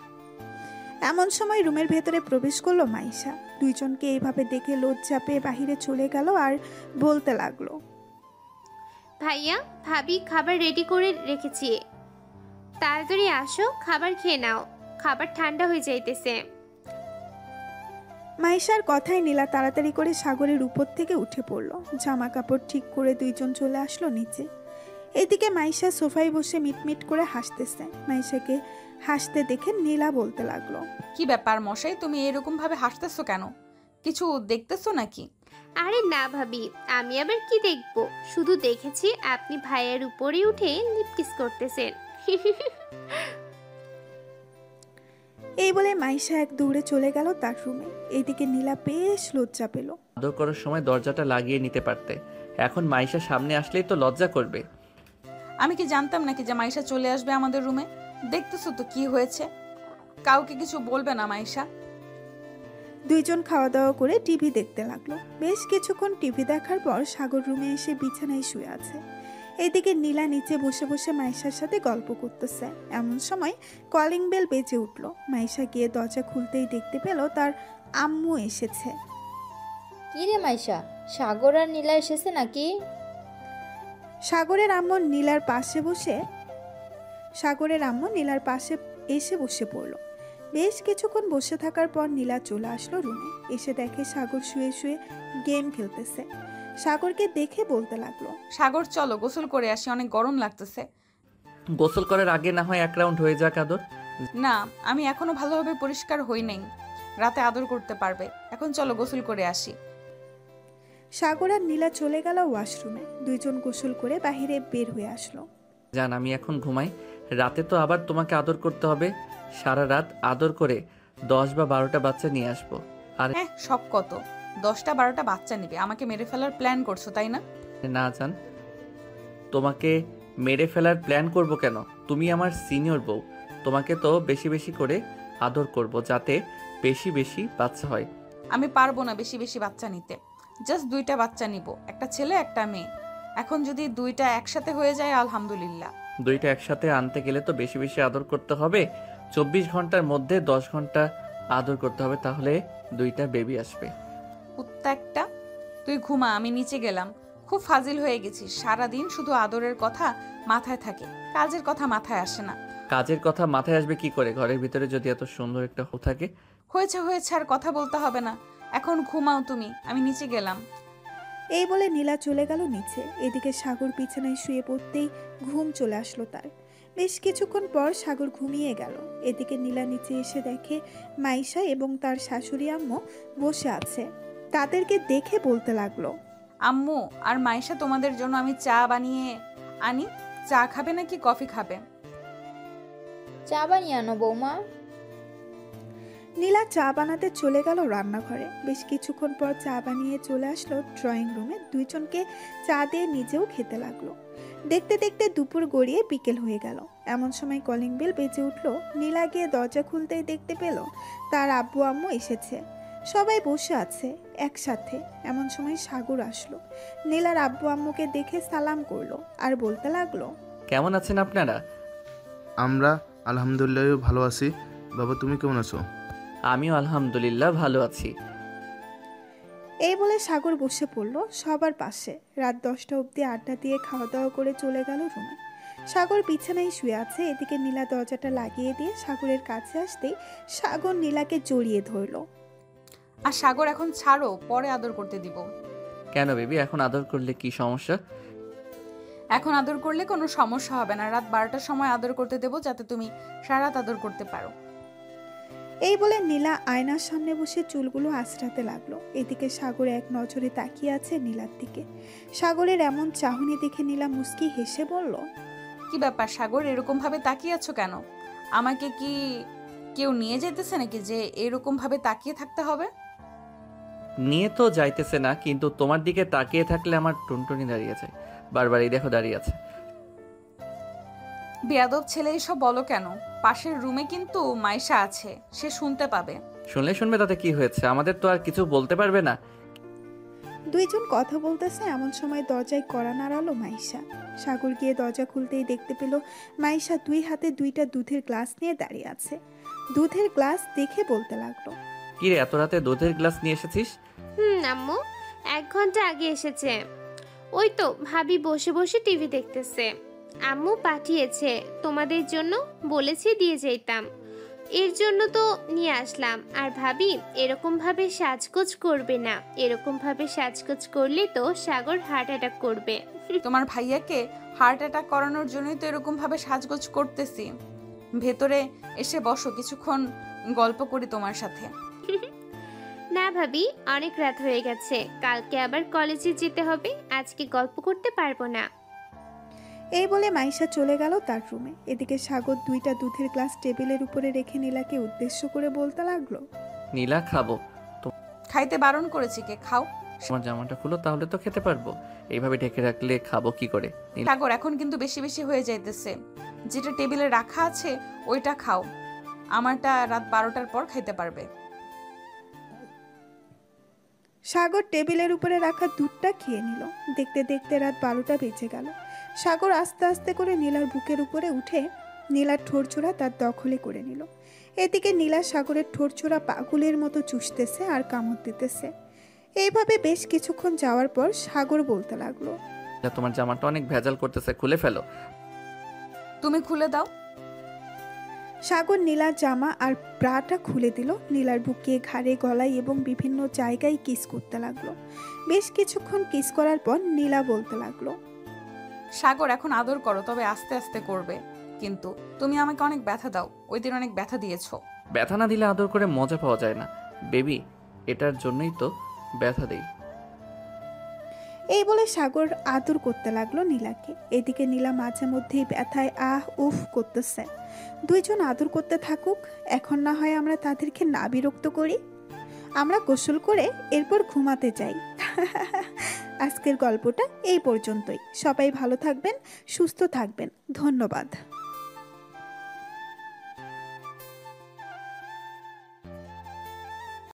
এমন সময় রুমের ভেতরে প্রবেশ করলো মাইশা। দুইজনকে এইভাবে দেখে লজ্জা পেয়ে বাহিরে চলে গেল আর বলতে লাগলো, ভাইয়া ভাবি খাবার রেডি করে রেখেছি, তাড়াতাড়ি আসো, খাবার খেয়ে নাও, খাবার ঠান্ডা হয়ে যাইতেছে। মাইশার কথায় নীলা তাড়াতাড়ি করে সাগরের উপর থেকে উঠে পড়ল। জামা কাপড় ঠিক করে দুইজন চলে আসলো নিচে। এদিকে মাইশা সোফায় বসে মিটমিট করে হাসতেছে। মাইশাকে হাসতে দেখে নীলা বলতে লাগলো, কি ব্যাপার মশাই, তুমি এরকম ভাবে হাসতেছো কেন? কিছু দেখতেছো নাকি? আরে না ভাবি, আমি আবার কি দেখবো, শুধু দেখেছি আপনি ভাইয়ের উপরে উঠে লিপ কিস করতেছেন। এই বলে মাইশা এক দৌড়ে চলে গেল তার রুমে। এইদিকে নীলা বেশ লজ্জা পেল। আদর করার সময় দরজাটা লাগিয়ে নিতে পারতে, এখন মাইশা সামনে আসলেই তো লজ্জা করবে। আমি কি জানতাম নাকি যে মাইশা চলে আসবে আমাদের রুমে? দেখতেছো তো কি হয়েছে। কাউকে কিছু বলবে না মাইশা। দুইজন খাওয়া দাওয়া করে টিভি দেখতে লাগলো। বেশ কিছুক্ষণ টিভি দেখার পর সাগর রুমে এসে বিছানায় শুয়ে আছে। এদিকে নীলা নিচে বসে বসে মাইশার সাথে গল্প করতেছে। এমন সময় কলিং বেল বেজে উঠল। মাইশা গিয়ে দরজা খুলতেই দেখতে পেল তার আম্মু এসেছে। কি রে মাইশা, সাগর আর নীলা এসেছে নাকি? সাগরের আম্মু নীলার পাশে এসে বসে পড়ল। বেশ কিছুক্ষণ বসে থাকার পর নীলা চলে আসলো রুমে। এসে দেখে সাগর শুয়ে শুয়ে গেম খেলতেছে। সাগরকে দেখে বলতে লাগলো, সাগর চলো গোসল করে আসি, অনেক গরম লাগতেছে। গোসল করার আগে না হয় 1 রাউন্ড হয়ে যাক আদর। না, আমি এখনো ভালোভাবে পরিষ্কার হই নাই, রাতে আদর করতে পারবে। এখন চলো গোসল করে আসি। সাগর আর নীলা চলে গেল ওয়াশরুমে। দুইজন গোসল করে বাহিরে বের হয়ে আসলো। জান আমি এখন ঘুমাই, রাতে তো আবার তোমাকে আদর করতে হবে। সারা রাত আদর করে 10 বা 12টা বাচ্চা নিয়ে আসবো। আর হ্যাঁ, সব কত 10টা 12টা বাচ্চা নিবে? আমাকে মেরে ফেলার প্ল্যান করছো তাই না? না জান, তোমাকে মেরে ফেলার প্ল্যান করব কেন? তুমি আমার সিনিয়র বউ, তোমাকে তো বেশি বেশি করে আদর করব যাতে বেশি বেশি বাচ্চা হয়। আমি পারবো না বেশি বেশি বাচ্চা নিতে। জাস্ট 2টা বাচ্চা নিব, একটা ছেলে একটা মেয়ে। এখন যদি 2টা একসাথে হয়ে যায় আলহামদুলিল্লাহ। 2টা একসাথে আনতে গেলে তো বেশি বেশি আদর করতে হবে। 24 ঘন্টার মধ্যে 10 ঘন্টা আদর করতে হবে, তাহলে 2টা বেবি আসবে। কুত্তা একটা, তুই ঘুমা, আমি নিচে গেলাম। খুব ফাজিল হয়ে গেছিস, সারাদিন শুধু আদরের কথা মাথায় থাকে, কাজের কথা মাথায় আসে না। কাজের কথা মাথায় আসবে কি করে, ঘরের ভিতরে যদি এত সুন্দর একটা হু থাকে? হয়েছে হয়েছে, আর কথা বলতে হবে না, এখন ঘুমাও তুমি, আমি নিচে গেলাম। এই বলে নীলা চলে গেল নিচে। এদিকে সাগর বিছানায় শুয়ে পড়তেই ঘুম চলে আসলো তার। বেশ কিছুক্ষণ পর সাগর ঘুমিয়ে গেল। এদিকে নীলা নিচে এসে দেখে মাইশা এবং তার শাশুড়ি আম্মু বসে আছে। তাদেরকে দেখে বলতে লাগলো, আম্মু আর মাইশা, তোমাদের জন্য আমি চা বানিয়ে আনি। চা খাবে নাকি কফি খাবে? চা বানিয়ে আনো বৌমা। নীলা চা বানাতে চলে গেল রান্নাঘরে। বেশ কিছুক্ষণ পর চা বানিয়ে চলে আসলো ড্রয়িং রুমে। দুইজনকে চা দিয়ে নিজেও খেতে লাগলো। দেখতে দেখতে দুপুর গড়িয়ে বিকেল হয়ে গেল। এমন সময় কলিং বেল বেজে উঠলো। নীলা গিয়ে দরজা খুলতেই দেখতে পেল তার আব্বু আম্মু এসেছে। সবাই বসে আছে একসাথে। এমন সময় সাগর আসলো। নীলার আব্বু আম্মুকে দেখে সালাম করলো আর বলতে লাগলো, কেমন আছেন আপনারা? আমরা আলহামদুলিল্লাহ ভালো আছি। বাবা তুমি কেমন আছো? আমিও আলহামদুলিল্লাহ ভালো আছি। এই বলে সাগর বসে পড়লো সবার পাশে। রাত 10টা অবধি আড্ডা দিয়ে খাওয়া দাওয়া করে চলে গেল রুমে। সাগর বিছানায় শুয়ে আছে। এদিকে নীলা দরজাটা লাগিয়ে দিয়ে সাগরের কাছে আসতেই সাগর নীলাকে জড়িয়ে ধরলো। আর সাগর এখন ছাড়ো, পরে আদর করতে দিব। কেন বেবি, এখন আদর করলে কি সমস্যা? এখন আদর করলে কোনো সমস্যা হবে না। রাত 12টার সময় আদর করতে দেবো, যাতে তুমি সারা রাত আদর করতে পারো। এই বলে নীলা আয়নার সামনে বসে চুলগুলো আঁচড়াতে লাগলো। এদিকে সাগর এক নজরে তাকিয়ে আছে নীলার দিকে। সাগরের এমন চাহনি দেখে নীলা মুস্কি হেসে বলল, কি ব্যাপার সাগর, এরকম ভাবে তাকিয়ে আছো কেন? আমাকে কি কেউ নিয়ে যেতেছে নাকি যে এরকম ভাবে তাকিয়ে থাকতে হবে? নিয়ে তো যাইতেছে না, কিন্তু তোমার দিকে তাকিয়ে থাকলে আমার টুনটুনি দাঁড়িয়ে যায়। বারবার এই দেখো দাঁড়িয়ে আছে। বেয়াদব ছেলে, এসব বলো কেন? পাশের রুমে কিন্তু মাইশা আছে, সে শুনতে পাবে। শুনলে শুনবে, তাতে কি হয়েছে? আমাদের তো আর কিছু বলতে পারবে না। দুইজন কথা বলতেছে। এমন সময় দরজায় কড়া নাড়ালো মাইশা। সাগর গিয়ে দরজা খুলতেই দেখতে পেল মাইশা 2 হাতে 2টা দুধের গ্লাস নিয়ে দাঁড়িয়ে আছে। দুধের গ্লাস দেখে বলতে লাগলো, কি রে, এত রাতে দুধের গ্লাস নিয়ে এসেছিস? আম্মু 1 ঘন্টা আগে এসেছে। ওই তো ভাবি বসে বসে টিভি দেখতেছে। আম্মু পাঠিয়েছে তোমাদের জন্য, বলেছি দিয়ে যাইতাম। এর জন্য তো নিয়ে আসলাম। আর ভাবি, এরকম ভাবে সাজগোজ করবে না। এরকম ভাবে সাজগোজ করলে তো সাগর হার্ট অ্যাটাক করবে। তোমার ভাইয়াকে হার্ট অ্যাটাক করানোর জন্যই তো এরকম ভাবে সাজগোজ করতেছি। ভেতরে এসে বসো, কিছুক্ষণ গল্প করি তোমার সাথে। না ভাবি, অনেক রাত হয়ে গেছে, কালকে আবার কলেজে যেতে হবে, আজকে গল্প করতে পারবো না। এই বলে মাইশা চলে গেল তার রুমে। এদিকে সাগর 2টা দুধের গ্লাস টেবিলের উপরে রেখে নীলাকে উদ্দেশ্য করে বলতে লাগলো, নীলা খাবো। খাইতে বারণ করেছি, কে খাও। তোমার জামাটা খুলো, তাহলে তো খেতে পারবো। এইভাবে ঢেকে রাখলে খাবো কি করে? সাগর, এখন কিন্তু বেশি বেশি হয়ে যাইতেছে। যেটা টেবিলে রাখা আছে ওইটা খাও, আমারটা রাত 12টার পর খাইতে পারবে। সাগর টেবিলের উপরে রাখা দুধটা খেয়ে নিল। দেখতে দেখতে রাত 12টা বেজে গেল। সাগর আস্তে আস্তে করে নীলার বুকের উপরে উঠে নীলার ঠোঁটছোড়া তার দখলে করে নিল। এদিকে নীলা সাগরের ঠোঁটছোড়া পাগলের মতো চুষতেছে আর কামড় দিতেছে। এইভাবে বেশ কিছুক্ষণ যাওয়ার পর সাগর বলতে লাগলো, তোমার জামাটা অনেক ভেজাল করতেছে, খুলে ফেলো। তুমি খুলে দাও। সাগর নীলার জামা আর ব্রাটা খুলে দিল। নীলার বুকে, ঘাড়ে, গলায় এবং বিভিন্ন জায়গায় কিস করতে লাগলো। বেশ কিছুক্ষণ কিস করার পর নীলা বলতে লাগলো, সাগর, এখন আদর করো, তবে আস্তে আস্তে করবে। কিন্তু তুমি আমাকে অনেক ব্যথা দাও, ওই দিন অনেক ব্যথা দিয়েছো। ব্যথা না দিলে আদর করে মজা পাওয়া যায় না বেবি, এটার জন্যই তো ব্যথা দেই। এই বলে সাগর আদর করতে লাগলো নীলাকে। এদিকে নীলা মাঝে মধ্যেই ব্যথায় আহ উফ করতেছে। দুইজন আদর করতে থাকুক, এখন না হয় আমরা তাদেরকে না বিরক্ত করি। আমরা গোসল করে এরপর ঘুমাতে যাই। আজকের গল্পটা এই পর্যন্তই। সবাই ভালো থাকবেন, সুস্থ থাকবেন। ধন্যবাদ।